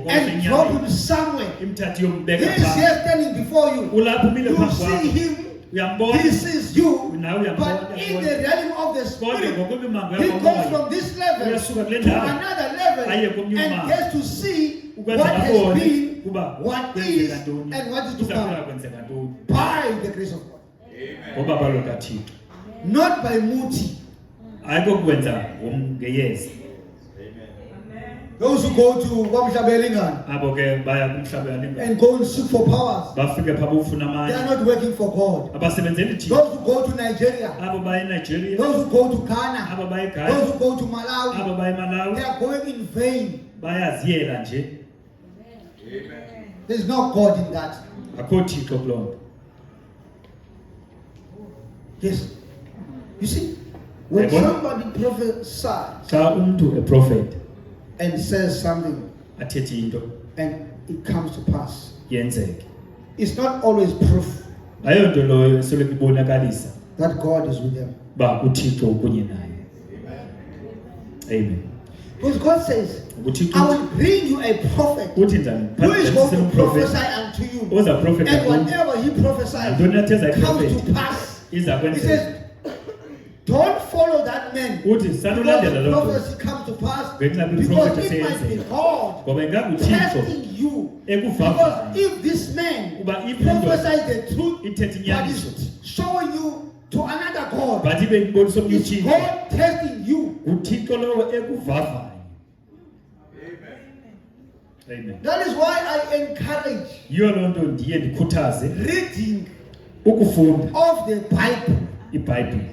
drop ngokomsenyama him somewhere. imthathi He yombeka is phaa here standing before you. ulapho umile You phambi see kwakho him, uyambona he sees you, nawe uyambona but in the realm of the kodwa spirit, ngokwemimango he goes yakomoya from this level uyasuka kule to ndawo another level aye komnye and ummangwa gets to see what ukwenzela has abone been, kuba what kwenzeka is, ntoni and what is to kuzakuya come kwenzeka ntoni by the grace of God. ngoba balo kaThixo Not by muti. ayikokwenza ngeyeza. Those who go to Wamshabelingam Abo ke baya kumhlaba yalinga and go and seek for powers, bafike pha bofuna they amandla are not working for God. abasebenzeli Thixo. Those who go to Nigeria, Abo baya eNigeria, those who go to Ghana, abo baya eGhana, those who go to Malawi, abo baya they eMalawi are going in vain. bayaziyela nje. There is no God in that. Akho Thixo kuloo nto. Yes. You see, when Yabona? somebody prophesies Xa umntu eprofeta and says something athethe into and it comes to pass, yenzeke, it's not always proof ayonto loyo esoloko ibonakalisa that God is with them. uba uThixo ukunye naye. Amen. Because God says, UThixo I will bring you a prophet uthi njani? who is going to Umprofeti prophesy unto you. oza profeta And kuwe. whatever he prophesies Ntoni athi eza comes iprofeta to pass. iza He kwenzeka. says, don't follow that man. Uthi Because sanulandela the loo nto prophecy comes to pass. ngenxa Because kwiprofethi it might be seyenzeka. God Ngoba ingakuThixo testing you. ekuvavanya. Because if this man Uba iphindwe prophesies the truth, ithethe but inyaniso is showing you to another God, but ibe ibonisa omnye it's uThixo, God testing you. nguThixo lowo ekuvavanya. Amen. That is why I encourage Yiyo loo nto ndiye ndikhuthaze reading ukufunda of the Bible, iBhayibhile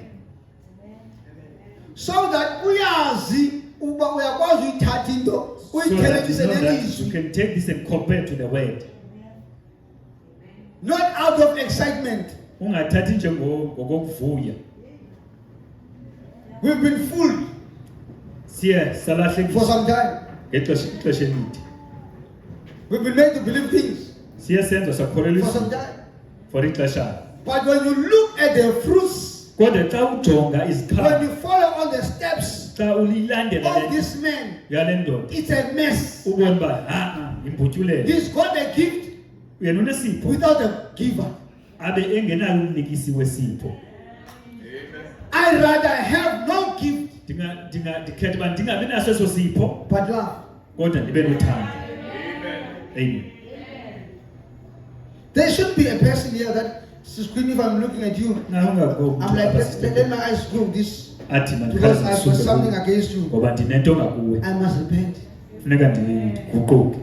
so that uyazi uba uyakwazi uyithatha into so that you uyithelekise know that you nelizwi, can take this and compare to the word. not out of excitement. Ungathathi nje ngokokuvuya. We've been fooled Siye for salahlekiswa some time. ixesha elide. We've been made to believe things Siye senzo for sakholelisa some time. for ixesha. But when you look at the fruits, Kodwa xa ujonga when iziqhamo, you follow all the steps xa ulilandela of le this man, yale ndoda, it's a mess. ubone uba imbutyulelo. He's got a gift Yena unesipho without a giver. abe engenayo umnikisi wesipho. I'd rather have no gift Ndikhetha uba ndingabi naso eso sipho but love. kodwa ndibe nothando. Amen. There should be a person here that says, Queen, if I'm looking at you, Na ungakho I'm like, let my eyes go this athi because I've got something mandikhaze against you. ngoba ndinento ngakuwe, I must repent. funeka ndiguquke.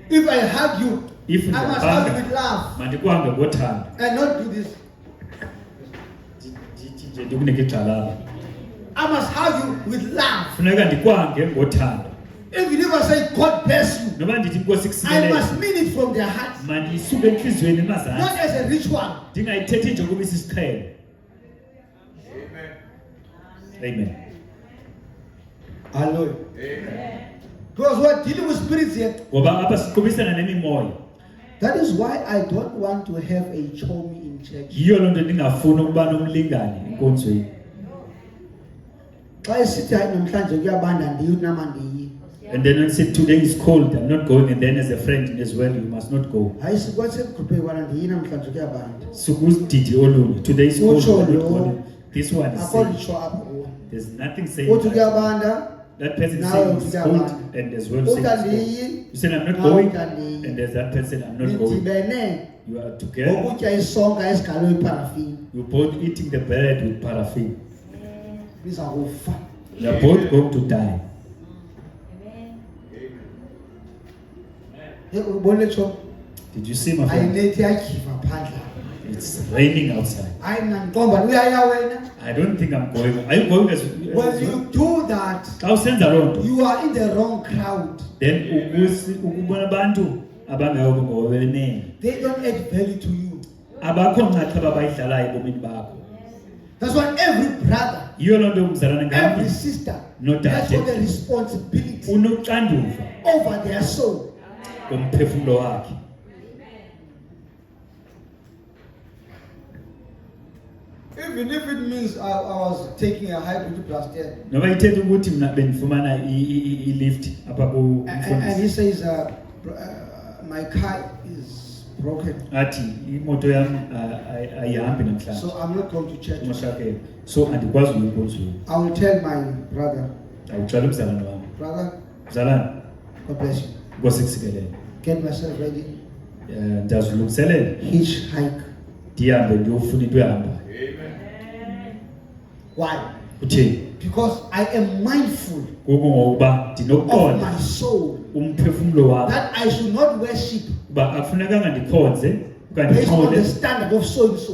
If I hug you, If I must hug you ndiyabanga with love mandikwange ngothando, and not do this. ndithi nje ndikunike igxalaba. I must hug you with love. Funeka ndikwange ngothando. Even if I say, God bless you, Noba ndithi inkosi I kusikelele, must mean it from their heart, mandiyisuke entliziyweni not emazantsi, as a ritual. ndingayithethi nje kuba isisiqhelo. Amen. Hallelujah. Because we're dealing with spirits here. Ngoba apha siqubisana nemimoya. That is why I don't want to have a chomi in church. Yiyo loo nto ndingafuni ukuba nomlingane enkonzweni. Xa esithi hayi namhlanje kuyabanda ndiyi nama ndiyi. And then when say today is cold, I'm not going, and then as a friend as well, you must not go. Hayi sikwathe group ekwana ndiyi namhlanje kuyabanda. Sukuzididi olunye. Today is cold, Utsho I'm not lo. going. This one is Akho saying, litsho apha kuwe. there's nothing saying Uthi that. kuyabanda. That person Nawe saying uthi it's cold, kuyabanda. and as well Uthi saying it's cold. ndiyi. You say I'm not Nawe going, uthi ndiyi. and there's that person I'm not going. Nidibene You are together. ngokutya isonka esigalwe iparafini. You're both eating the bread with paraffin. Biza kufa. You're both going to die. Did you see my friend? It's raining outside. I don't think I'm going. Are you going as when you do that, you are in the wrong crowd. Then they don't add value to you. That's why every brother, every sister has got a responsibility over their soul. Even if it means I was taking a hybrid bus there. And he says, my car is broken. So I'm not going to church. So I will tell my brother, brother, God bless you. Get myself ready. Hitchhike. Why? Because I am mindful of my soul that I should not worship based on the standard of so and so.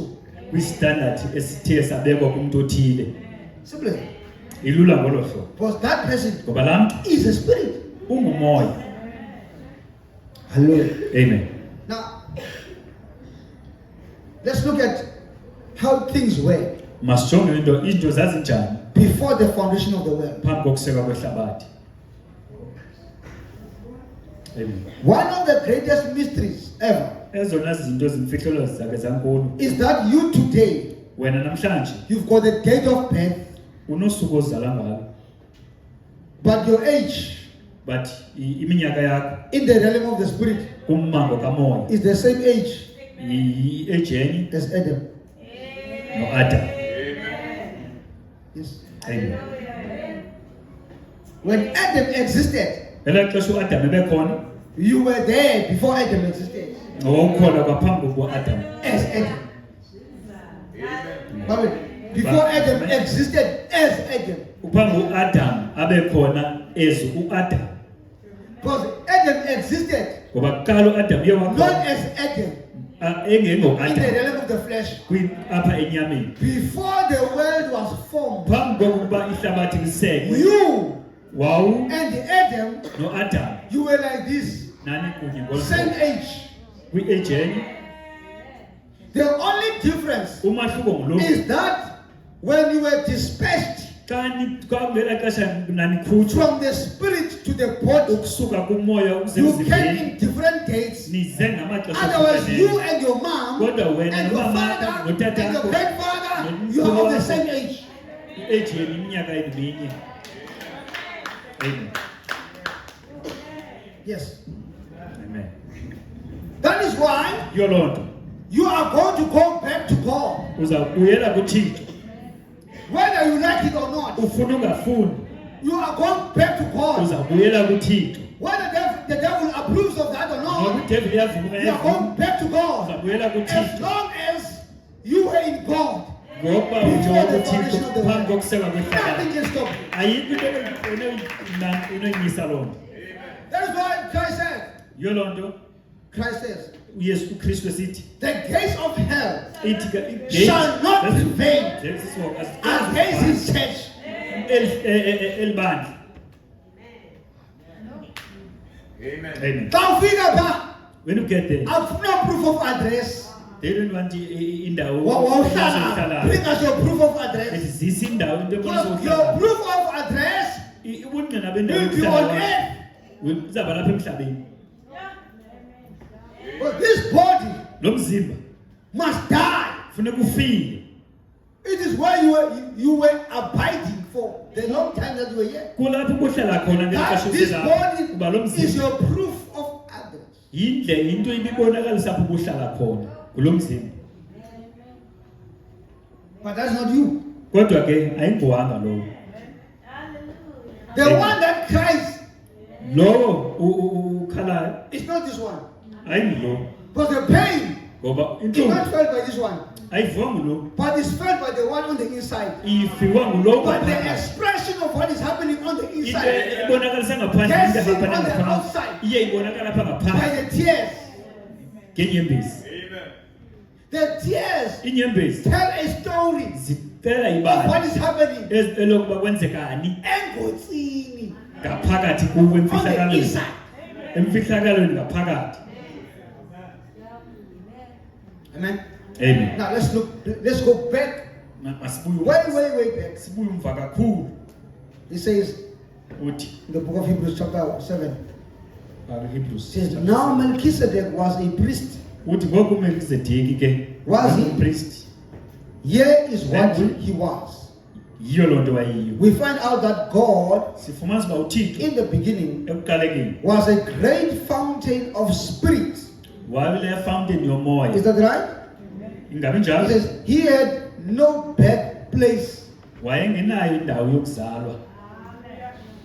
Simply. Because that person is a spirit. Hallelujah. Amen. Now, let's look at how things were before the foundation of the world. Amen. One of the greatest mysteries ever is that you today, you've got a date of birth, but your age in the realm of the spirit is the same age as Adam. Yes. Amen. When Adam existed, you were there before Adam existed. As Adam. Before Adam existed as Adam. Because Adam existed not as Adam in the realm of the flesh. Before the world was formed, you and Adam, you were like this, same age. The only difference is that when you were dispatched from the spirit to the body, you came in different dates. Otherwise, you and your mom and your father and your grandfather, you are of the same age. Yes. Amen. That is why you are going to go back to God. Whether you like it or not, you are going back to God. Whether the devil approves of that or not, you are going back to God. As long as you are in God, before the foundation of the world, nothing can stop you. That is why Christ says, yes, the gates of hell shall not prevail against his church. Amen. When you get there, I've no proof of address. they don't want in the Bring us your proof of address. Because your proof of address will be on earth. But this body must die. It is where you were abiding for the long time that you were here. That this body is your proof of address. But that's not you. The one that cries is not this one. Because the pain is not felt by this one. but it's felt by the one on the inside. ifiwa ngulo But the expression of what is happening on the inside ibonakalisa ngaphandle gets into seen ehapana on the ngaphakathi outside iye ibonakala apha by ngaphandle the tears. ngenyembezi. The tears Inyembezi tell a story zitela of ibali what is happening elokuba kwenzekani engotsini ngaphakathi kuwe on the emfihlakalweni inside. emfihlakalweni ngaphakathi. Amen. Amen. Now let's go back Masibuye way back. sibuye umva kakhulu. It says Uthi in the book of Hebrews chapter 7, Hebrews it says, now Melchizedek was a priest. uthi ngoku uMelkizedeki ke Was he? umpriest. Here is what Then he was. Yiyo loo nto wayiyo. We find out that God Sifumanisa uba uThixo in the beginning ekuqalekeni was a great fountain of spirit. wabile fountain yomoya. Is that right? Ingabi It njalo? says he had no birthplace. Wayengenayo indawo yokuzalwa.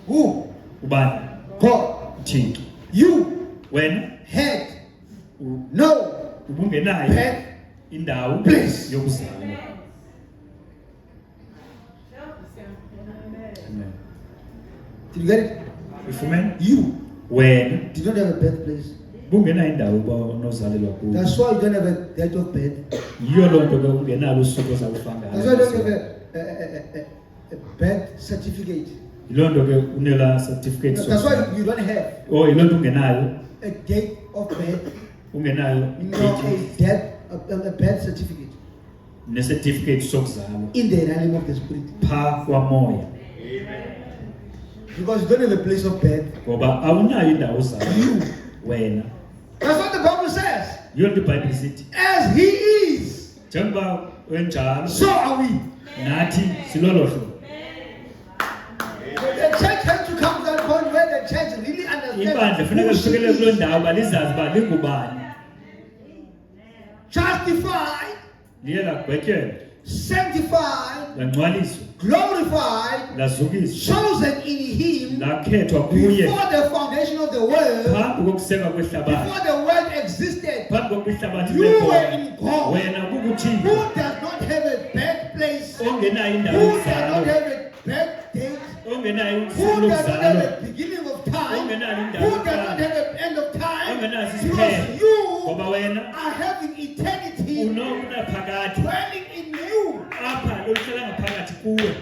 Who? Ubani? God. uThixo. You Wena had no ubungenayo birthplace. indawo Place. yokuzalwa. Amen. Did you get it? Ufumene? You Wena did not have a birthplace. bungenayo indawo uba onozalelwa kuyo. That's why you don't have a date of birth. Yiyo loo nto ke ungenalo usuku ozawufa That's why you don't have ngalo. a birth certificate. Yiloo nto ke unela certificate That's why you don't have Oh, yiloo nto ungenayo a date of birth, ungenayo nor a birth certificate ne-certificate sokuzalwa in the realm of the spirit. phaa kwamoya Because you don't have a place of birth. ngoba awunayo indawo uzalwa wena. That's what the Bible says. Yiyo nto iBhayibhile isithi As he is, njengoba wenjalo so are we. nathi silolo hlobo. The church has to come to that point where the church really Ibandla funeka understands who lifikele she kuloo is. ndawo uba lizazi uba lingubani. Justified, Liye lagwetyelwa sanctified, langcwaliswa glorified, lazukiswa chosen in him lakhethwa kuye before the foundation of the world, phambi kokusekwa kwehlabathi. before the world existed. Phambi kokuba ihlabathi You libe were khona. in God, Wena who kukuThixo does not have a birthplace, who ongenayo indawo does not yokuzalwa, have a birth date, ongenayo who usuku does not have lokuzalwa, a beginning of time, ongenayo who indawo does not yokuqala, have an end of time, ongenazo because isiphelo. you Ngoba wena are having eternity unokunaphakade dwelling in you. apha lokuhlala ngaphakathi kuwe.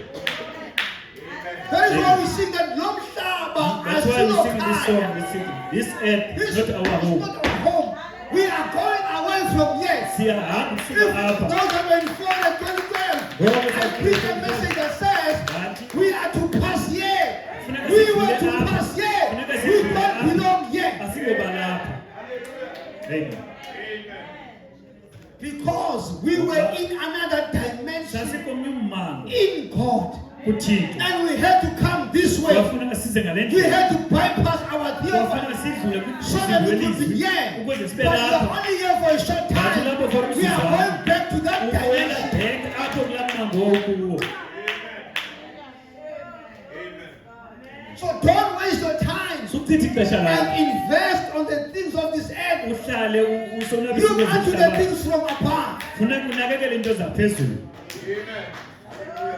That is why we sing that long Shabbat That's why we sing this song. We sing, this earth This is not our home. not our home. We are going away from yes. Siyahamba If kusuka those apha. that were in Florida 2012, I preach a message that says we are to pass here. We were to pass here. We don't belong here. Asikoba lapha. Amen. Because we were in another dimension Sasikomnye ummango in God. kuThixo. And we had to come this way. Kwafuneka size ngale We ndlela. had to bypass our Kwafuneka theory sidlule so that we could kwizizwe be elizwi here. But ukuze we sibe are lapha. only here for a short time. We are going back to that Ubuyela dimension. back apho kulaa mmango okuwo. So don't waste your time Sukuchitha ixesha lakho. and invest on the things of this earth. Uhlale usonwabise Look izinto unto the zomhlaba. things from above. Funeka unakekele into zaphezulu.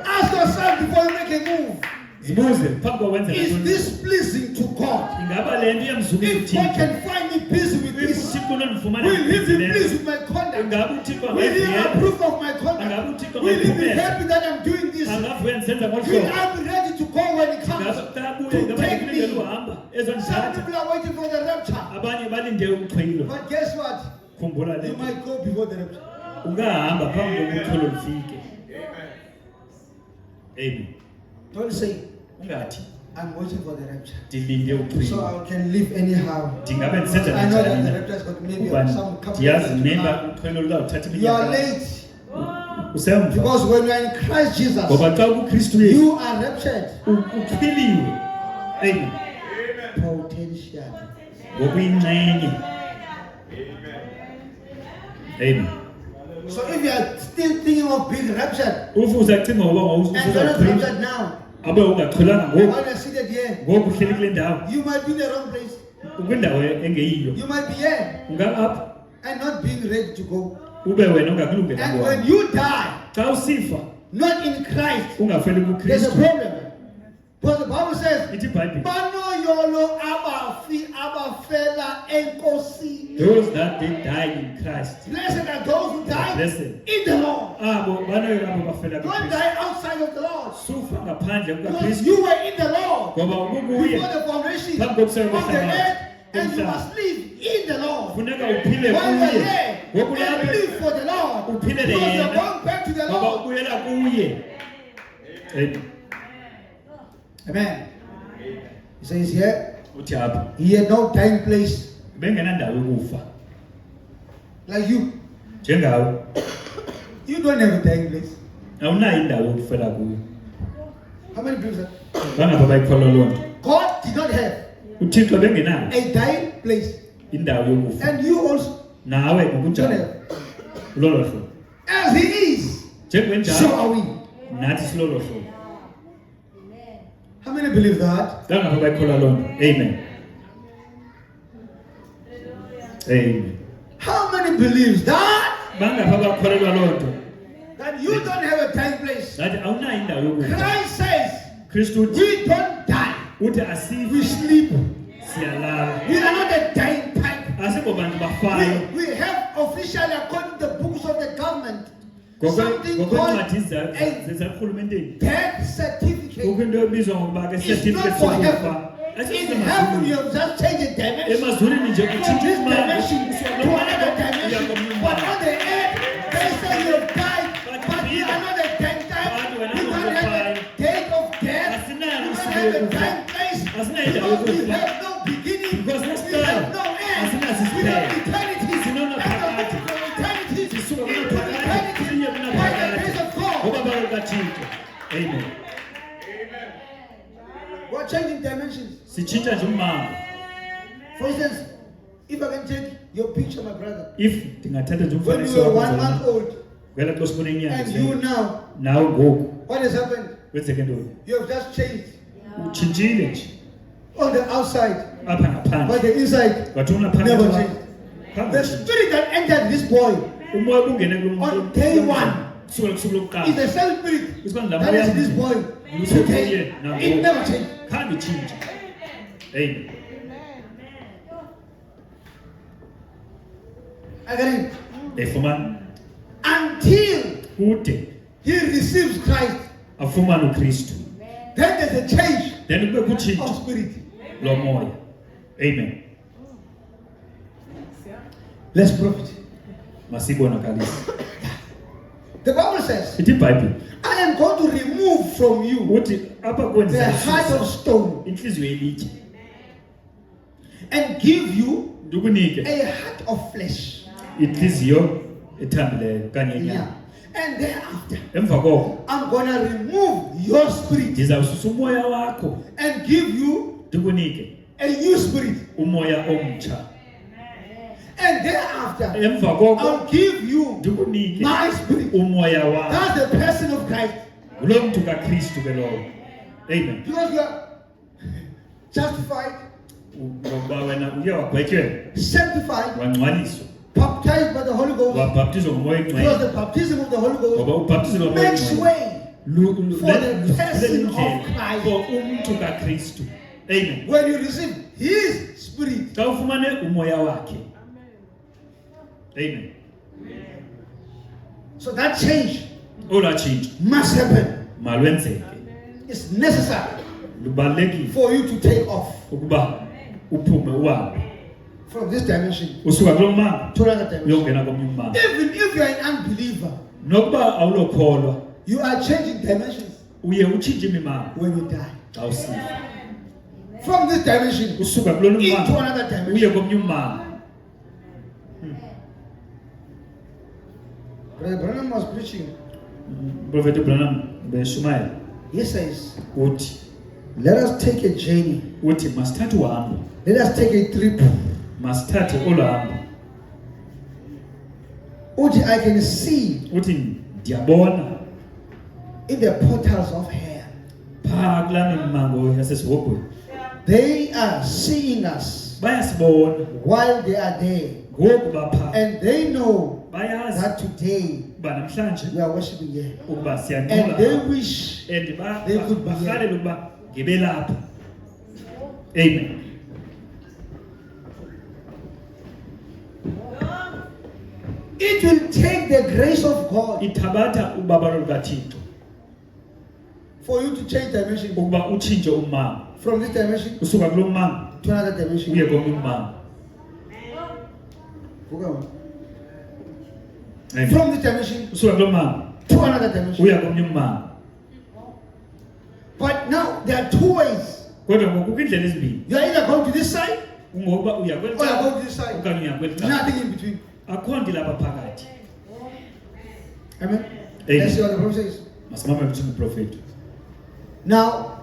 Ask yourself before you make a move. Zibuze phambi kokwenza Is ntoni. this pleasing to God? Ingaba le nto iyamzukisa If God uThixo. can find me busy with this, uThixo unondifumana will He be ngibhizileyo. pleased with my conduct? Ingaba uThixo Will He angavuyela? approve of my Angabe conduct? uThixo Will He be angayiphumeza? happy that I'm doing this? Angavuya ndisenza ngolu Will hlobo? I be ready to go when He Ngabe comes? xa abuye To ngaba take ndikulindele me. uhamba Some ezondithatha. people are waiting for the rapture. Abanye balinde uxhwilo. But guess what? Khumbula le You nto. might go before the rapture. Ungahamba phambi kokuba uxhwilo lufike. Amen. Don't say, Ungathi I'm waiting for the rapture. ndilinde So uxhwilo. I can live anyhow. Ndingabe ndisenza I know that njani the na? rapture has got maybe Kuba some couple of ndiyazi years to nemba come. uxhwilo luzawuthatha You are iminyaka. late. Usemva. Because when you are in Christ Jesus, Ngoba xa uKristu Yesu you are raptured. uxhwiliwe. Amen. Potential. Ngokuyinxenye. Amen. So if you are still thinking of being raptured, Ufu uzacinga ngoba and you're not uzawuxhwila. raptured now, Abe ungaxhwilanga ngoku. while you're seated here, Ngoku uhleli kule ndawo. you might be in the wrong place. Ukwindawo engeyiyo. You might be here Ungapha and not being ready to go. ube wena ungakulungela And ngoba when you die, xa usifa not in Christ, ungafeli there's a kuKristu problem. Because the Bible says, ithi iBhayibhile Banoyolo abafela enkosini. those that they died in Christ Blessed are those who die blessed in the Lord. abo banayo abo bafela Don't kuKristu die outside of the Lord. sufa ngaphandle Because kukaKristu you were in the Lord ngoba ubukuye before the foundation phambi of kokusekwa the earth, kwehlabathi and you komhlaba. must live in the Lord. Funeka uphile While you're kuye there, ngoku and lapho live for the Lord. uphilele Because you're yena going back to the ngoba Lord. ubuyela kuye. Amen. Amen. He says here, Uthi apha he had no dying place bengenandawo yokufa like you. njengawe You don't have a dying place. awunayo indawo yokufela kuyo. How many people said? Bangapha bayikholwa loo nto. God did not have uThixo bengenayo a dying place. indawo yokufa And you also nawe don't ngokunjalo have. kulolo hlobo As he is, so njengwenjalo are we. nathi silolo hlobo. How many believe that? Bangapha bayikholwa loo nto. Amen. Amen. How many believes that? Bangapha bakholelwa loo nto That you don't have a dying place. ngathi awunayo indawo yokufa. Christ says, Kristu uthi we don't die. uthi We asifi sleep. siyalala. We are not a dying pipe. Asikho bantu bafayo. We have officially, according to the books of the government, something called ngokweencwadi zakurhulumenteni death certificate. kukho into ebizwa ngokuba ke It's certificate not for sokufa. heaven. In heaven, you have just changed the dimension. emazulwini nje From kutshintsha this imali dimension to another dimension. But on the earth, they say you have died, but you are not a dying type. You don't have a date of death. You don't have a dying place. Because we have no beginning. Because no We start. have no end. We have eternity. And the book from eternity into eternity. By the grace of God. ngoba bakathixo. Amen. We're changing dimensions. Sitshintsha nje ummangwa. For instance, if I can take your picture, my brother, If ndingathatha nje when you umfanekiso were wakho 1 month old, ngela xa sibone inyanga and you now, nawe ngoku what has happened? kwenzeke ntoni? You have just changed Utshintshile nje on the outside, apha but ngaphandle the inside wathi never unaphakathi changed. phambi The spirit that entered this boy umoya ubungene kulo on day one kusukela kusuku is lokuqala the same spirit Isibani that lamoya is in this boy today. It never changed. khange itshintshe. Amen. I got it. Efumana Until kude he receives Christ, afumane uKristu then there's a change then kube of kutshintsha spirit. lo moya. Amen. Let's profit. Masibonakalise. The Bible says, Ithi iBhayibhile I am going to remove from you uthi apha kwenza the heart of stone inhliziyo elitye and give you ndikunike a heart of flesh. inhliziyo ethambileyo kanye Yeah. inyama. And thereafter, Emva koko I'm going to remove your spirit ndizawususa umoya wakho and give you ndikunike a new spirit. umoya omtsha. And thereafter, Emva koko I'll give you ndikunike my spirit. umoya wakho. That's the person of Christ. Ngulo mntu kaKristu ke lowo. Amen. Because you are justified, Ngoba wena uye wagwetyelwa, sanctified, wangcwaliswa, baptized by the Holy Ghost. wabhaptizwa ngumoya Because oyingcwele. the baptism of the Holy Ghost Ngoba ubhaptizo kamoya makes oyingcwele way for the person of Christ. for umntu kaKristu. Amen. When you receive His Spirit. Xa ufumane umoya wakhe. Amen. So that change Olwaa tshintsho must happen. malwenzeke. It's necessary Lubalulekile for you to take off ukuba uphume uhambe from this dimension usuka kulo mmangwa to another dimension. uyongena komnye ummangwa. Even if you are an unbeliever, Nokuba awulokholwa you are changing dimensions uye utshintshe imimangwa when you die. xa usifa. From this dimension Usuka kulo into mmangwa another dimension. uye komnye ummangwa. Brother Branham was preaching. Prophet Branham beshumayela He says, uthi let us take a journey. masithathe uhambo, Let us take a trip. masithathe olu hambo. Uti, I can see Uthi ndiyabona in the portals of hell. phaa kulaa mimango yasesihogweni They are seeing us bayasibona while they are there. ngoku baphaa And they know bayazi that today uba namhlanje we are worshiping here. ukuba And siyanqula they wish and they could be here. barhalela ukuba ngibe lapha. Amen. It will take the grace of God Ithabatha ubabalo lukaThixo for you to change dimension ukuba utshintshe ummanga from this dimension usuka kulo mmanga to another dimension. uye komnye ummanga. From Amen. this dimension Usuka kulo mmanga to another dimension. uya komnye ummanga. But now there are two ways. Kodwa ngoku indlela ezibini You are either going to this side ungokuba uya kweli or you are cala going to this side. okanye uya kweli cala. Nothing in between. Akho nto lapha phakathi. Amen. Amen. Let's see what the prophet says. Masimame kuthini uprofeti. Now,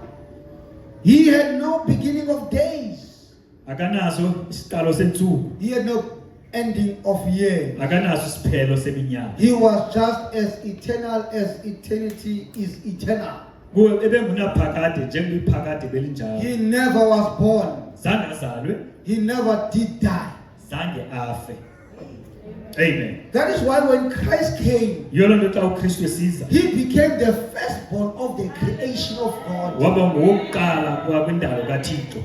he had no beginning of days. Akanaso isiqalo sensuku. He had no ending of year. Akanaso isiphelo seminyaka. He was just as eternal as eternity is eternal. Kuwe ebengunaphakade njengoba iphakade belinjalo. He never was born. Zange azalwe, He never did die. zange afe. Amen. That is why when Christ came, Yolo nto xa uKristu esiza he became the firstborn of the creation of God. waba ngowokuqala kwindalo kaThixo.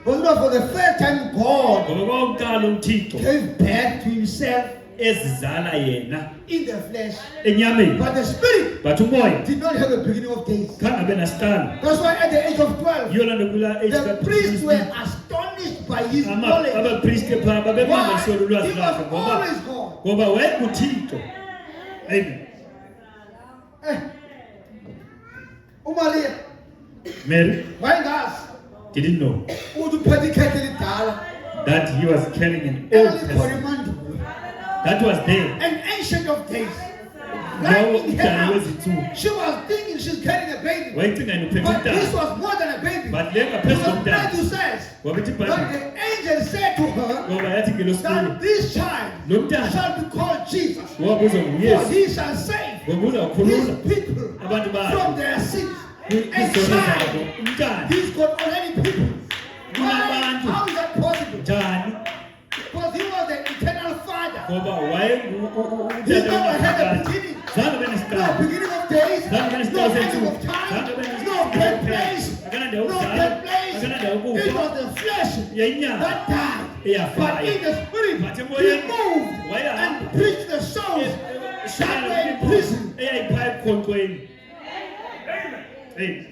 But not for the first time God Ngoba kwakuqala uThixo gave birth to himself ezizala yena in the flesh. enyameni. But the spirit But umoya did not have a beginning of days. khange abe nasiqalo. That's why at the age of 12, Yolo nto kula age the priests were astonished by his knowledge. abapristi phaa Why? babemangaliswe lulwazi He lwakhe was always God. ngoba wayenguThixo. Amen. Umalia, Mary why guys? didn't know that he was carrying an old testament that was there. An ancient of days. No, Right in her mdala house. wezintsuku. She was thinking she's carrying a baby. Wayecinga yena uphethe But this umntana. was more than a baby. But le ngaphezu Because komntana. Matthew says, Wabethi but ibhayibhile the angel said to her ngoba yathi ngelosi that kuyo this child lo mntana shall be called Jesus. ngoba uza For nguyesu he shall save ngoba his uzawukhuluza people abantu bakhe from their sins. A kwizono zabo. child. Umntana He's got already people. Why? Kunabantu. How is that possible? njani Because he was the eternal father. ngoba He wayenguutata never had a wanaphakade. beginning. Zange No benesiqalo. beginning of days. Zange No benesiqalo ending sensuku. of time. Zange No benesiqalo dead sensuku. place. Akanandawo No yokuzala. dead place. Akanandawo It yokufa. was the flesh Yayinyama that died. eyafayo. But in the spirit, But he emoyeni moved wayahamba. and preached the souls that were in prison. eyayiphaa ebukhonqweni. Amen.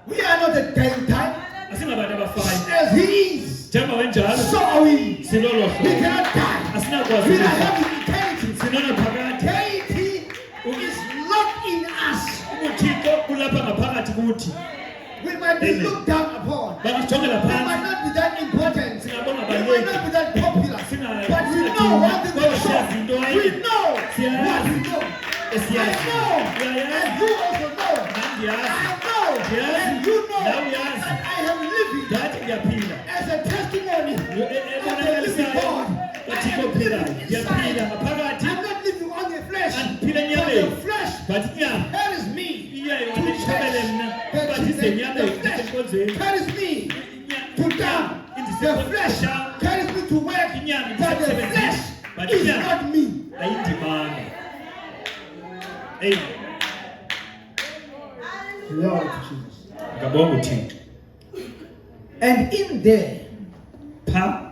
We are not a dying type. Asingabantu abafayo. As he is, Njengoba wenjalo so are we. silolo We hlobo. cannot die. Asinakwazi We are ukufa. having eternity. Sinona phakathi. Eternity is locked in us. UThixo kulapha ngaphakathi kuthi. We might be Amen. looked down upon. Bangasijongela We might phansi. not be that important. We Singabona might not baleki. be that popular. Singa- But we singadingi. know one thing Kodwa for sure. siyazi into We enye. know Siyazi. what we know. I Siyazi. know. Uyayazi. And you also know. Nandiyazi. I know. Siyazi. And you know Nawe uyazi. that I am living Ngathi ngiyaphila. as a testimony of the living Ebonakalisayo God. I kaThixo am ophilayo. living Ngiyaphila inside. ngaphakathi. I'm not living on the flesh. Andiphila But the enyameni. flesh But inyama carries me iyayo to andiyithobele mna. church. But The izenyameni flesh isenkonzweni. carries me to down. The flesh carries me to work. But the flesh is not me. ayindimanga. Amen. Lord Jesus. Ngabonga uThixo. And in there, Pha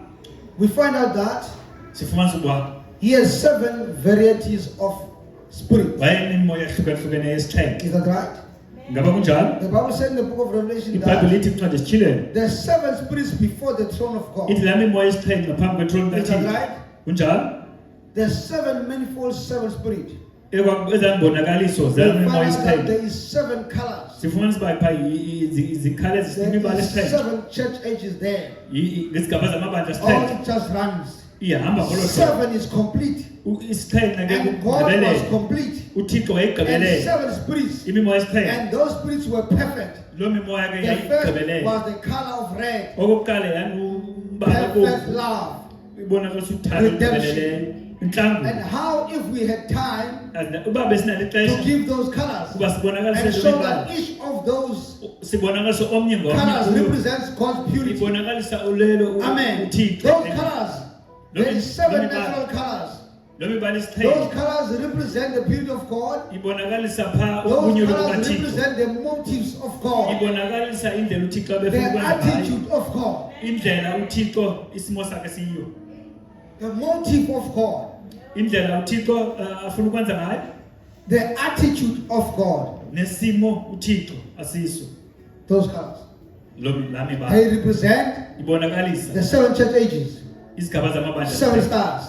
we find out that sifumanisa ukuba he has 7 varieties of spirit. wayenemimoya ehlukahlukeneyo esixhenxe. Is that right? Ngaba kunjalo? The Bible said in the book of Revelation iBhayibhile that ithi kwincwadi esitshileni there are 7 spirits before the throne of God. ithi laa mimoya esixhenxe ngaphambi kwetroni Is that kaThixo. right? Kunjalo? There are 7 manifold 7 spirit. ezambonakaliso We zala find mimoya out that esixhenxe. there is 7 colors. Sifumanisa uba phaa izikhala There ezinemibala is esixhenxe. 7 church ages there. Ngezigaba zamabandla All esixhenxe. it just runs. Ihamba ngolo hlobo. 7 is complete. Isixhenxe ke And God was kugqibelele. complete. uThixo And wayigqibelele 7 spirits. imimoya esixhenxe. And those spirits were perfect. Loo mimoya ke The first yayigqibelele. was the color of red. Okokuqala yangumbala Perfect obomvu. love. Ibonakalisa uthando olugqibeleleyo. Inhlangano. And how, if we had time Uba besinalo to ixesha give those colors kuba sibonakalise and loo show mibala. that each of those Sibonakalisa omnye colors ngomnye. represents God's purity. Ibonakalisa ulelo Amen. uThixo. Those colors, there is 7 Loo mibala. natural colors. Those colors represent the beauty of God. ibonakalisa pha Those ubunyolo colors bukaThixo, represent the motives of God, ibonakalisa indlela uThixo the abefuna ukwenza ngayo, attitude of God, indlela uThixo isimo sakhe siyiyo, the motive of God, indlela uThixo afuna ukwenza ngayo, the attitude of God. nesimo uThixo asiso. Those colors. Lami ba They represent ibonakalisa the 7 church ages, izigaba zamabandla, 7 stars,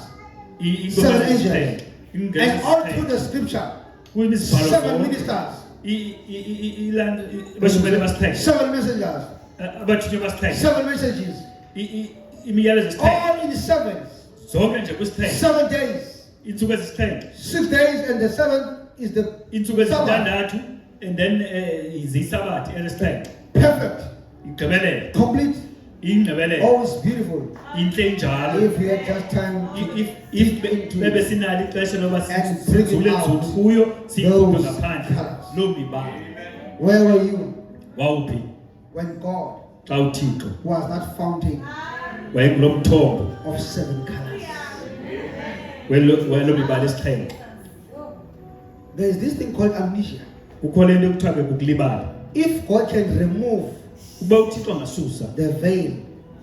7 angels, and all through the scripture, 7 ministers, 7 messengers, 7 messages, all in 7. 7 days, 6 days, and the 7th is the Sabbath. and then izisabathi elesithathu Perfect, igqibelele complete, ingqibelele always beautiful. inhle njalo. If we had just time if to bebe sinalo ixesha loba and bring it sizule out, nzulu kuyo siyikhuphe those ngaphandle colors. loo mibala. Where were you Wawuphi when God xa uThixo was that fountain wayengulo mthombo of 7 colors? welo mibala esixhenxe? There is this thing called amnesia. Kukho le nto ekuthiwa ke kukulibala. If God can remove Uba uThixo angasusa, the veil,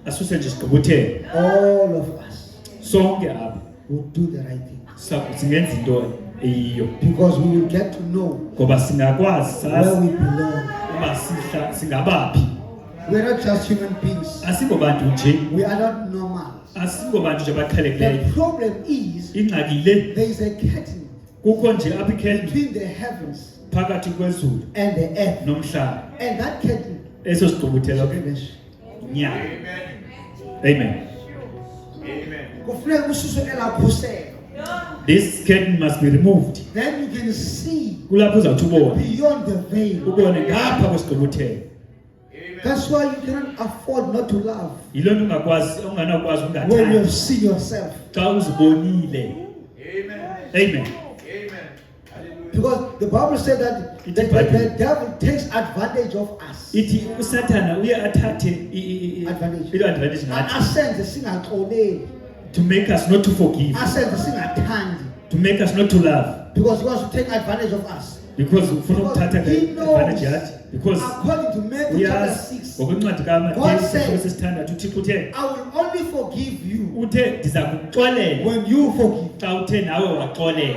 asuse nje sigqibuthele, all of us sonke apha would do the right thing, singenza into eyiyo, because we will get to know ngoba singakwazi where sazi we belong. uba singabaphi. We are not just human beings. Asingobantu nje, We are not normal. asingobantu nje baqhelekileyo. The problem is Ingxaki le there is a curtain kukho nje apha ikheli between the heavens phakathi kwezulu and the earth, nomhlaba, and that curtain eso sigqibuthelo ke flesh. nyama. Amen. Kufuneka kususwe elaa khuselo. This curtain must be removed. Then you can see Kulapho uzawuthi ubone, beyond the veil. ubone ngapha kwesigqibuthelo. That's why you cannot afford not to love Yiloo nto unganakwazi when you ungathandi have seen yourself. xa uzibonile. Amen. Because the Bible said that the devil takes advantage of us. Ithi uSathana uye athathe Advantage. i-advantage And ngathi asenze singaxoleli, to make us not to forgive, asenze singathandi, to make us not to love, because he wants to take advantage of us. because ufuna ukuthatha He advantage knows, yathi, because according to Matthew chapter uyazi 6, ngokwencwadi God said, kaMateyu sesithandathu uThixo uthe, I will only forgive you uthe ndiza kuxolela when you forgive. xa uthe nawe waxolela.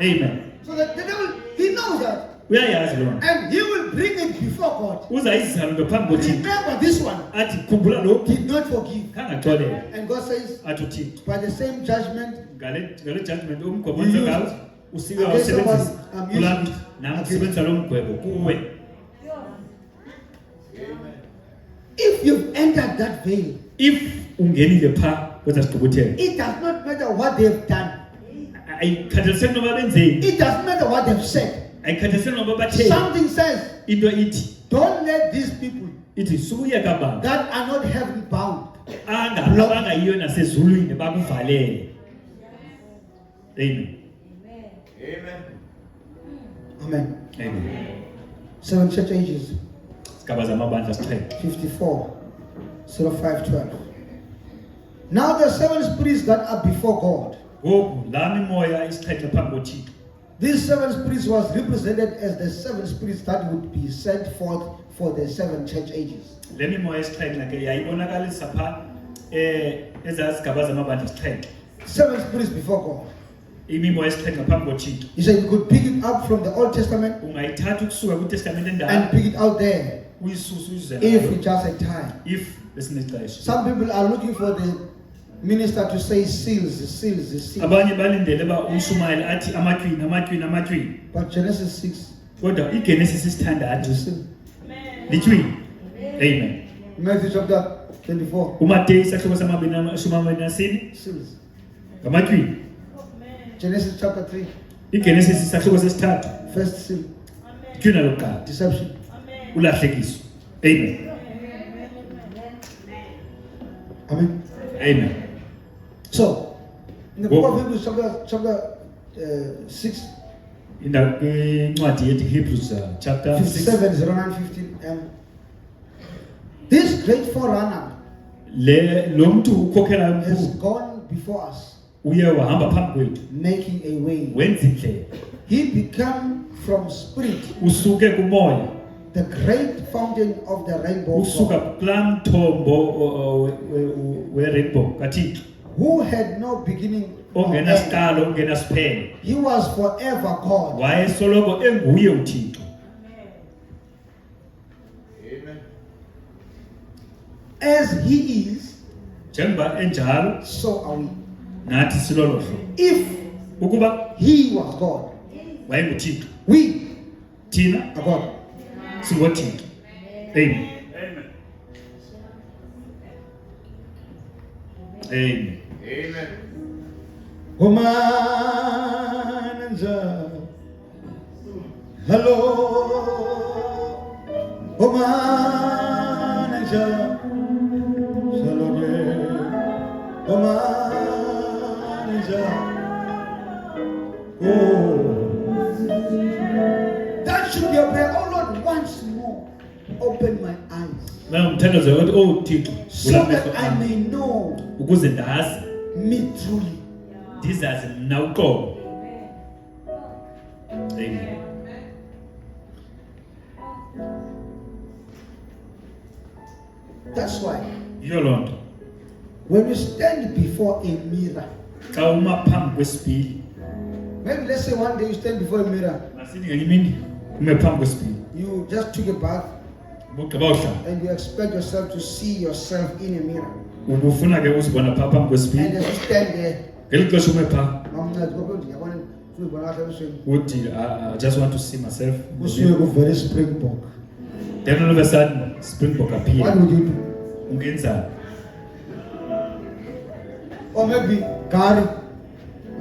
Amen. So that the devil, he knows that, Uyayazi loo nto, and he will bring it before God. uzayizisa loo nto phambi koThixo Remember this one athi khumbula lo did not forgive, khangaxolela. and God says, Athi uThixo by the same judgment ngale judgment umgwebo wenza ngawo usika against somebody, usebenzisa I'm using kulapho it nam against usebenzisa lo mgwebo kuwe. if you've entered that veil, If ungenile phaa kweza sigqibuthelo, it does not matter what they've done. ayikhathaliseki noba benzeni, It doesn't matter what they've said. ayikhathaliseki noba batheni. Something says, Into ithi don't let these people sukuyeka bantu that are not heaven bound abangayiyo nasezulwini bakuvalele. Amen. Amen. Amen. 7 church ages, Sigaba zamabandla sixhenxe. 54, 05:12. Now the 7 spirits that are before God. Ngoku laa mimoya isixhenxe phambi koThixo. These 7 spirits was represented as the 7 spirits that would be sent forth for the 7 church ages. Le mimoya isixhenxe ke yayibonakalisa phaa ezaa zigaba zamabandla sixhenxe. 7 spirits before God. Imimoya isixhenxe phambi koThixo. He said you could pick it up from the Old Testament Ungayithatha ukusuka kwitestamente and endala pick it out there uyisuse uyize if nayo, we just had time. if besinexesha. Some people are looking for the minister to say seals, seals, seals. Abanye balindele uba umshumayeli athi amatywini amatywini amatywini, But Genesis 6 kodwa iGenesis is a isithandathu seal. litywini. Amen. Matthew chapter 24, uMateyu isahluko sama-24 seals. ngamatywini. Genesis chapter 3, iGenesis isahluko sesithathu first seal, itywina lokuqala, deception. ulahlekiso. Amen. Amen. Amen. So, in the book of Hebrews chapter 6, Incwadi yethi Hebrews chapter 6, 57, 09, 15, this great forerunner lo mntu ukhokhelayo has omkhulu gone before us. uye wahamba phambi kwethu making a way. wenza indlela. He became from spirit Usuke kumoya, the great fountain of the rainbow usuka God, kulaa mthombo we-rainbow kaThixo who had no beginning nor end. ongenasiqalo ongenasiphelo. He was forever God. Wayesoloko enguye uThixo. Amen. As he is, Njengoba enjalo so are we. nathi silolo hlobo. If Ukuba he was God, wayenguThixo, we thina are God. singoThixo. Amen. Amen. Amen. Omananja. Hello. Omananja. Salome. Omananja. Oh. That should be a prayer. Oh Lord, once more, open my eyes Ngithanda ukuthi Thixo so that I may know ukuze ndazi me truly. ndizazi mna uqobo. Amen. That's why Yiyo loo nto when you stand before a mirror, xa uma phambi kwesipili, maybe let's say one day you stand before a mirror, masithi ngenye imini ume phambi kwesipili you just took a bath ubugqiba uhlala and you expect yourself to see yourself in a mirror. ubufuna ke uzibona phaa phambi And kwesipili. as you stand there, Ngeli xesha ume phaa uthi I just want to see myself. very Springbok. Then all of a sudden Springbok What appear. would you do? Ungenzani? Or maybe Gary,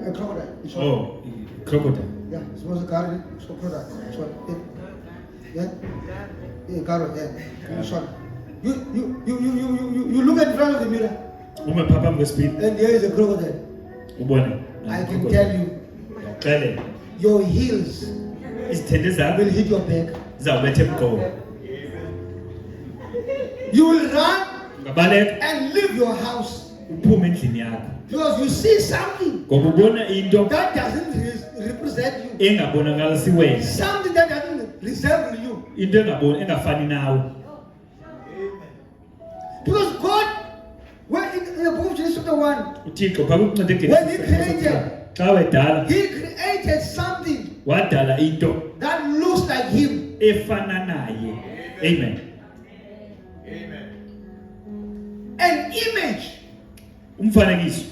a crocodile. Oh, crocodile. Yeah, suppose a Gary, so crocodile. So, yeah, yeah, Gary, yeah. So, you look in front of the mirror, Ume phaa phambi kwesipili and there is a crocodile. ubone. I can tell you, Xele your heels izithende zakho will hit your back. zizawubetha emqolo. You will run Ungabaleka and leave your house uphume endlini yakho because you see something ngoba ubona into that doesn't represent you, engabonakalisi wena, something that doesn't resemble you. into engafani nawe. Because God, when in the book of Genesis chapter 1, uThixo phaa kuncede when He created, xa wedala He created something wadala into that looks like Him. efana naye. Amen. Amen. An image Umfanekiso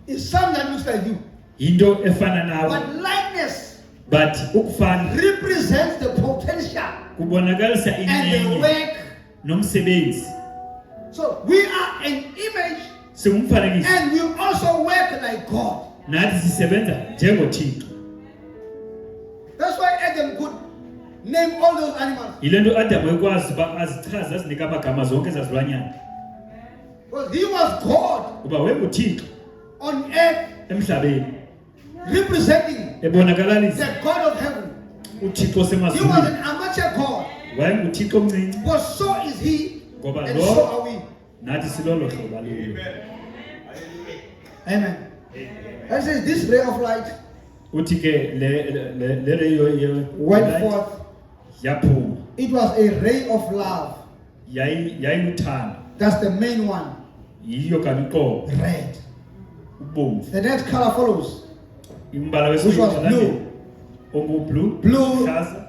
is something that looks like you, into efana nawe, but likeness but ukufana represents the potential kubonakalisa and the inenye work. nomsebenzi. So we are an image Singumfanekiso and we also work like God. nathi sisebenza njengoThixo. That's why Adam could name all those animals. Yile nto Adamu ekwazi uba azichaze azinike amagama zonke ezazilwanyana, Because he was God kuba wenguThixo on earth, emhlabeni representing ebonakalisa the God of heaven. uThixo He was osemazulwini. an amateur God. WayenguThixo omncinci, But so is he, ngoba and lo so are we. nathi silolo hlobo alulo. Amen. And says this ray of light Uthi ke le reyo went forth. yaphuma, It was a ray of love. yayiluthando, That's the main one. yiyo kanti uqobo Red. ubomvu. The next color follows. Umbala Which was wesibili ongu-blue, Blue. hlaza,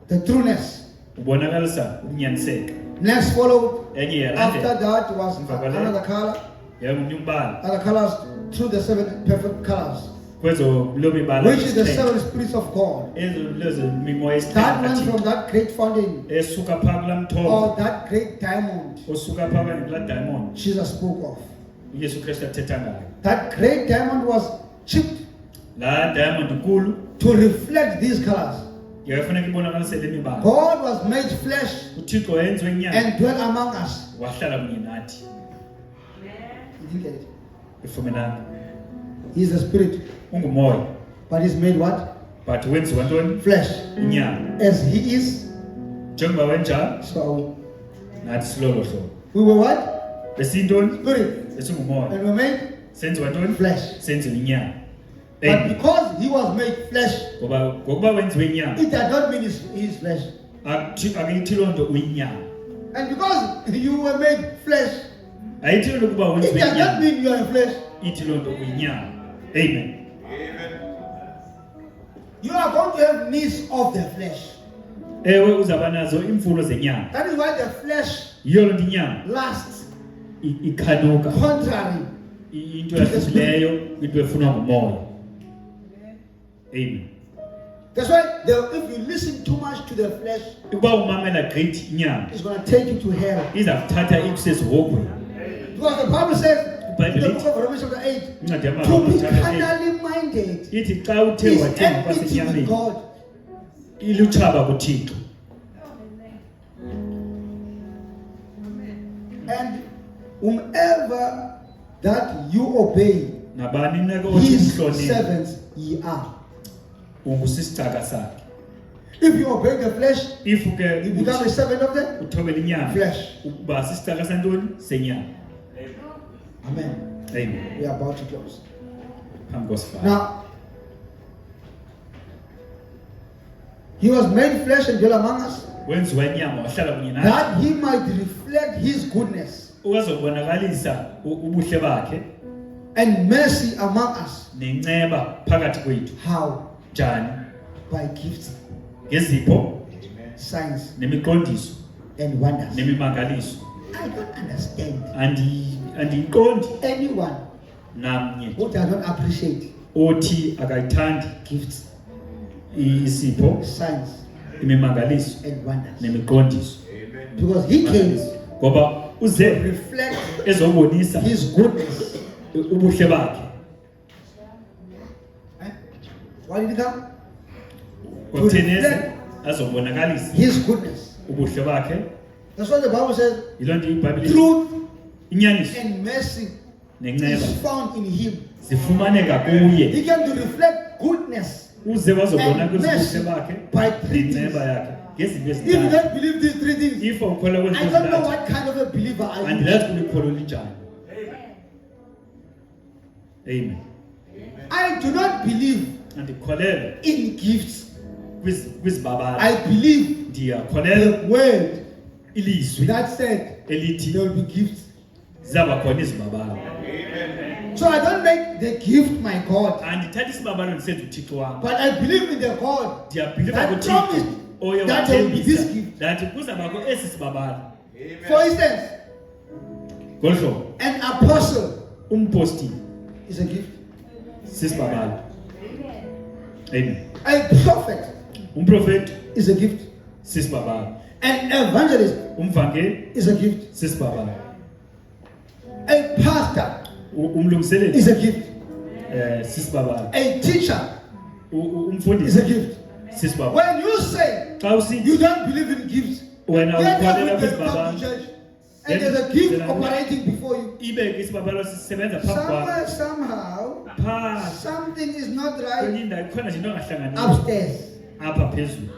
The trueness. ubonakalisa ukunyaniseka. Next followed. Enye After yalandela that was Mvakale. another color. yayingunye umbala Other colors through the 7 perfect colors, kwezo lo mibala which is the esithethe. 7 spirits of God. Lezo mimoya That went esithethe from that great fountain esuka phaa kulaa mthombo or that great diamond osuka phaa kanye kulaa diamond Jesus spoke of. uYesu Kristu athetha ngayo. That great diamond was chipped Laa diamond nkulu to reflect these colors. yayifuneka ibonakalise le mibala. God was made flesh uThixo wayenziwe inyama and dwelt among us. wahlala kunye nathi. You didn't get it. Ifumenanga He's a spirit, ungumoya but he's made what? but wenziwa ntoni? Flesh. Inyama. As he is, Njengoba wenjalo so nathi silolo hlobo. we were what? Besiyintoni? Spirit. Besingumoya. And we were made senziwa ntoni? Flesh. Senziwa inyama. But because he was made flesh, ngokuba wenziwe inyama, it does not mean his flesh. Akithi loo nto uyinyama. And because you were made flesh, ayithi loo nto ukuba it wenziwe does not inyama, mean you are flesh. ithi loo nto uyinyama. Amen. You are going to have needs of the flesh. Ewe uzaba nazo imfuno zenyama. That is why the flesh Yiyo loo nto inyama lasts ikhanuka, contrary into ehlukileyo, into efunwa ngumoya. Amen. That's why if you listen too much to the flesh, ukuba umamela gqithi inyama, it's going to take you to hell. iza kuthatha ikusezihogweni. Because the Bible says in the book of Romans chapter 8, incwadi to yamaroma be chapter 8 carnally minded ithi xa uthe is wathemba enmity with kwasenyameni God. ilutshaba kuThixo. And whomever that you obey, nabani neke othi his umhloniphe servants ye are. ungusisitaka sakhe. If you obey the flesh, If ke you become a servant of the uthobela inyama, flesh. ukuba sisitaka santoni? Senyama. Amen. Amen. We are about to close. Phambi kosifana. Now, he was made flesh and dwelt among us, wenziwa inyama wahlala kunye nathi that he might reflect his goodness ukazobonakalisa ubuhle bakhe and mercy among us. nenceba phakathi kwethu. How? Njani? By gifts, Ngezipho signs, nemiqondiso and wonders. nemimangaliso. I don't understand andiyiqondi anyone namnye who does not appreciate othi akayithandi gifts, isipho, signs, imimangaliso and wonders. nemiqondiso. Because he came Ngoba to uze reflect ezobonisa his goodness. ubuhle bakhe. Why did he come? Utheneze azobonakalisa His goodness. ubuhle bakhe. That's what the Bible says. Yiloo nto iBhayibhile Truth inyaniso and mercy nenceba is found in him. zifumaneka kuye. He came to reflect goodness Uze wazobona and ubuhle mercy bakhe by 3 things. nenceba yakhe ngezinto If you ezintathu. don't believe these 3 things, If awukholwa kwezinto I don't know ezintathu what kind of a believer are you. andilazi kulikholo linjani. Amen. I do not believe Andikholelwa in gifts. kwizibabala. I believe Ndiyakholelwa the word ilizwi that said elithi there will be gifts. zaba khona izibabala. So I don't make the gift my God, Andithathi isibabalo ndisenze uThixo wam. but I believe in the God Ndiyabhiliva that kuThixo promised oye that there will be this wathembisa gift. ndathi kuzabakho esi sibabalo. For instance, Ngolu hlobo an apostle umpostile is a gift. sisibabalo. Amen. A prophet Umprofeti is a gift. sisibabalo. An evangelist Umvangeli is a gift. sisibabalo. A pastor Umlungiseleli is a gift. sisibabalo. A teacher is a Umfundisi gift. sisibabalo. When you say Xa usithi you don't believe in gifts, wena get ukholelwa up in the kwizibabalo church and there's a gift operating before you. ibe ke isibabalo sisebenza phambi kwakho. Somewhere, somehow, Phaa something is not right kwenye indawo khona izinto engahlanganisi upstairs. apha phezulu.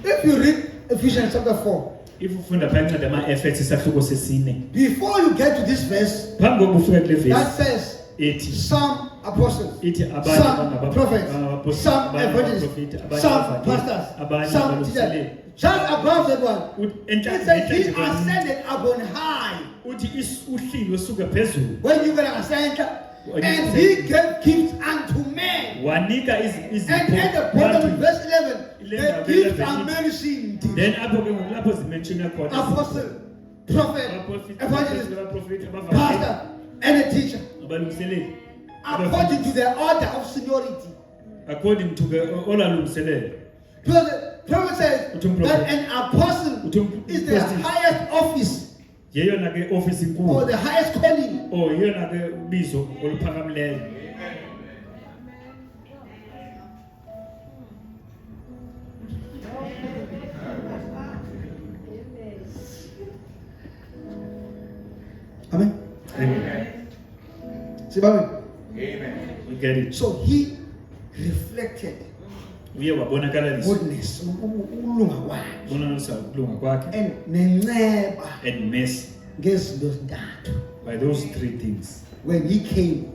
If you read Ephesians chapter 4, If ufunda phaya incwadi yama-Efesu isahluko sesine, before you get to this verse, phambi kokuba ufike kule that vesi says ethi some apostles, ithi abanye some prophets, some evangelists, some pastors, some teachers. Just above that one, it says he ascended upon high. uthi uhlilo suke phezulu When you get ascended, and he gave gifts unto men. wanika And at the bottom, verse 11, the gifts are mentioned: then apho ke ngoku lapho zimenshine khona apostle, prophet, evangelist, abaprofeti pastor, and a teacher, abalungiseleli according to the order of seniority. according to the olalungiselelo. Because the prophet says that an apostle is the highest office yeyona ke office or inkulu the highest calling. yeyona ke ubizo oluphakamileyo. Amen. Amen. See, Amen. We get it. So he reflected uye wabonakala goodness, ukulunga kwakhe, bonanisa ukulunga kwakhe and nenceba and mercy ngezinto ezintathu. by those three things. When he came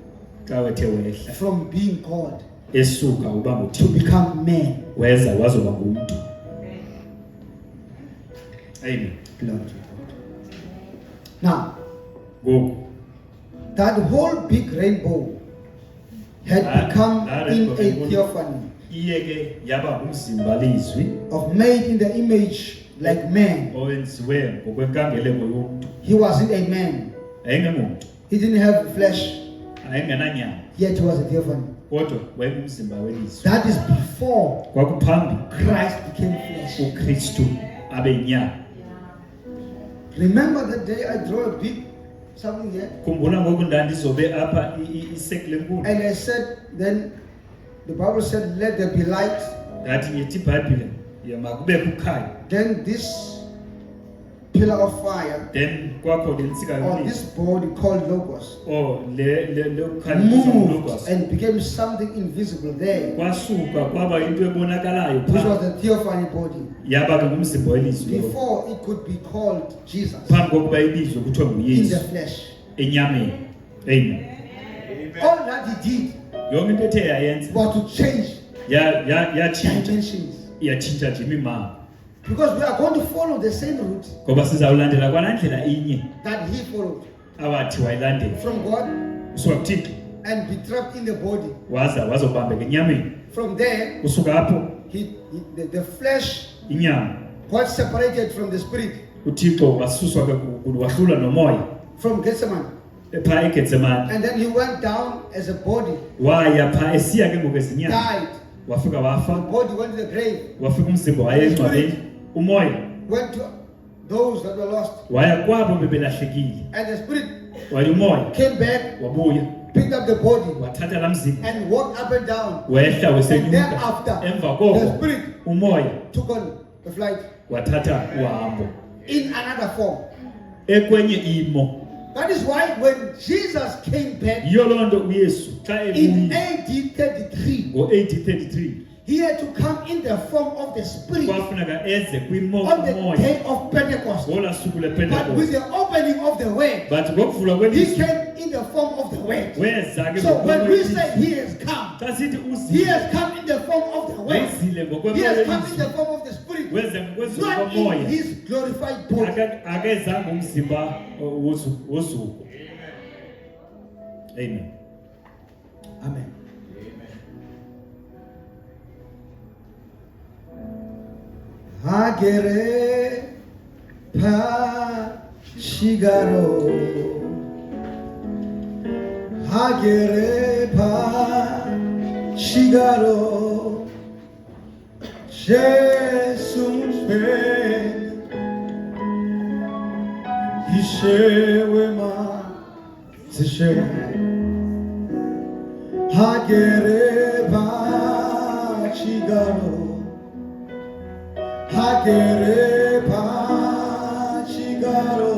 Xa wethe wehla from being God esuka uba to nguThixo become man. weza wazoba ngumntu. Amen. Glory to God. Now, Ngoku that whole big rainbow had become that in rainbow, a theophany iye ke yaba ngumzimba lizwi of made in the image like man. owenziwe ngokwenkangeleko yomntu. He wasn't a man. Ayengengomntu, He didn't have flesh, ayengenanyama, yet he was a theophany. kodwa wayengumzimba welizwi. That is before Kwakuphambi Christ became flesh. uKristu abe yinyama. Remember that day I drew a big something here, Khumbula ngoku ndandizobe apha isekile enkulu. and I said, then the Bible said, let there be light. Ngathi ngithi iBhayibhile makube kukhanya. Then this pillar of fire, Then kwakho le ntsika or yomlilo. this body called Logos, Le kukhanya moved Logos. and became something invisible there. Kwasuka kwaba into ebonakalayo This was phaa. the theophany body. Yaba ke ngumzimba welizwi. Before it could be called Jesus Phambi kokuba ibizwe kuthiwa in the nguYesu flesh. enyameni. Amen. All that he did Yonke into ethe yayenza was to change yatshintsha dimensions. yatshintsha nje imimama. Because we are going to follow the same route Ngoba sizawulandela kwanaa ndlela inye that he followed awathi wayilandela. from God Usuka kuThixo and be trapped in the body. wazobambeka enyameni. From there, Usuka apho the flesh inyama got separated from the spirit uThixo wasuswa ke wahlula nomoya from Gethsemane. phaa eGetsemane. And then he went down as a body, Waya phaa esiya ke ngoku ezinyama. died. Wafika The wafa. body went to the grave, Wafika umzimba waya engcwabeni. Umoya went to those that were lost. waya kwabo bebelahlekile. And the spirit Waye umoya came back, wabuya picked up the body, wathatha laa mzimba and walked up and down. wehla And wesenyuka. thereafter, Emva the koko spirit umoya took on the flight wathatha uhambo in another form. ekwenye imo. That is why when Jesus came back Yiyo loo nto uYesu xa in ebuya AD 33, ngo-AD 33 he had to come in the form of the spirit kwafuneka eze on the kwimoya day of Pentecost. ngolaa suku But with lepentekoste. the opening of the word, But ngokuvulwa he kwelizwi came in the form of the word. weza ke So when we ngokwelizwi. say he has come, Xa sithi he uzile has come in the form of the word. wezile He has come in ngokwelizwi the form of the spirit, weze ngokwezulu not in komoya. his glorified body. Akezanga umzimba wozuko. Amen. Amen. Hagere pa shigaro, Hagere pa shigaro, Jesus be Ishewe ma tishe, Hagere pa shigaro. Hagere pachigaro,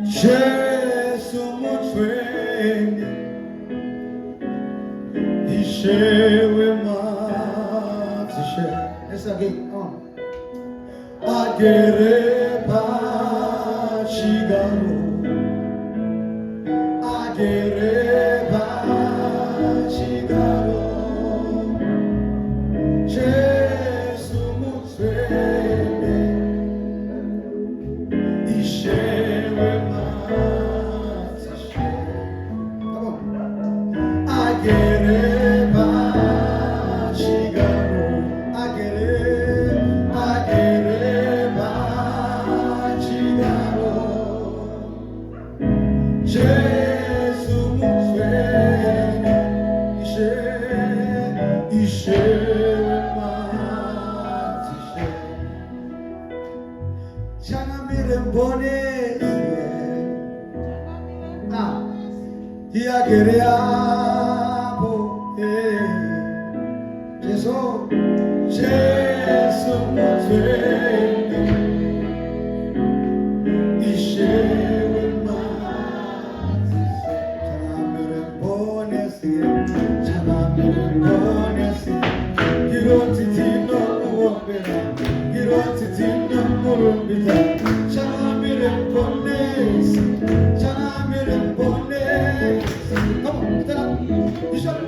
Jesu mutwenge, Ishewe matishe. Let's again on. Hagere pachigaro, Hagere pachigaro, Stand up. Bishop.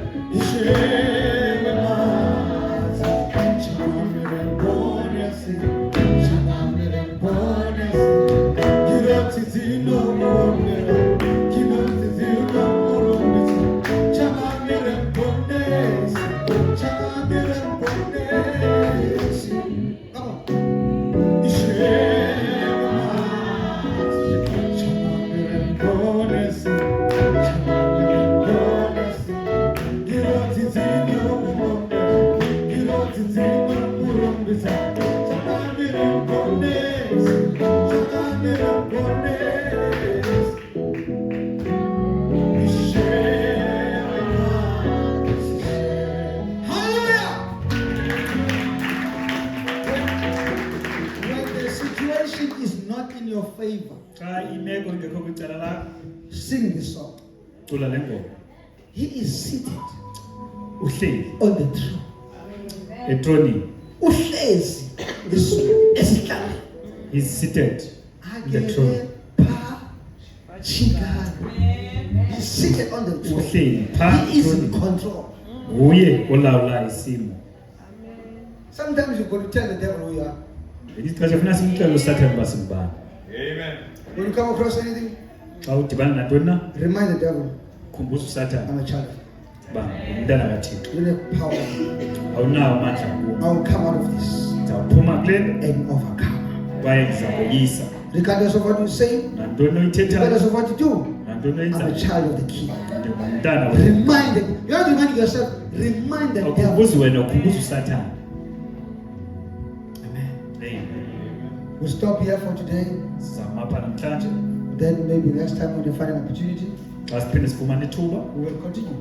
Favor. Sing this song. He is seated on the throne. He's seated on the throne. He's seated on the throne. He is in control. Sometimes you've got to tell the devil who you are. Amen. When you come across anything, remind the devil, I'm a child. You need power. I'll come out of this and overcome. Regardless of what you say, regardless of what you do, I'm a child of the King. Remind it. You're not reminding yourself, remind the devil. We'll stop here for today. Then maybe next time when you find an opportunity, we will continue.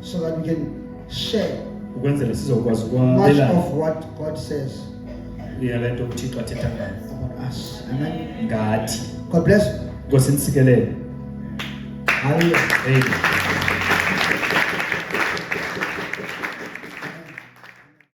So that we can share much of what God says about us. Amen. God bless you. Hallelujah.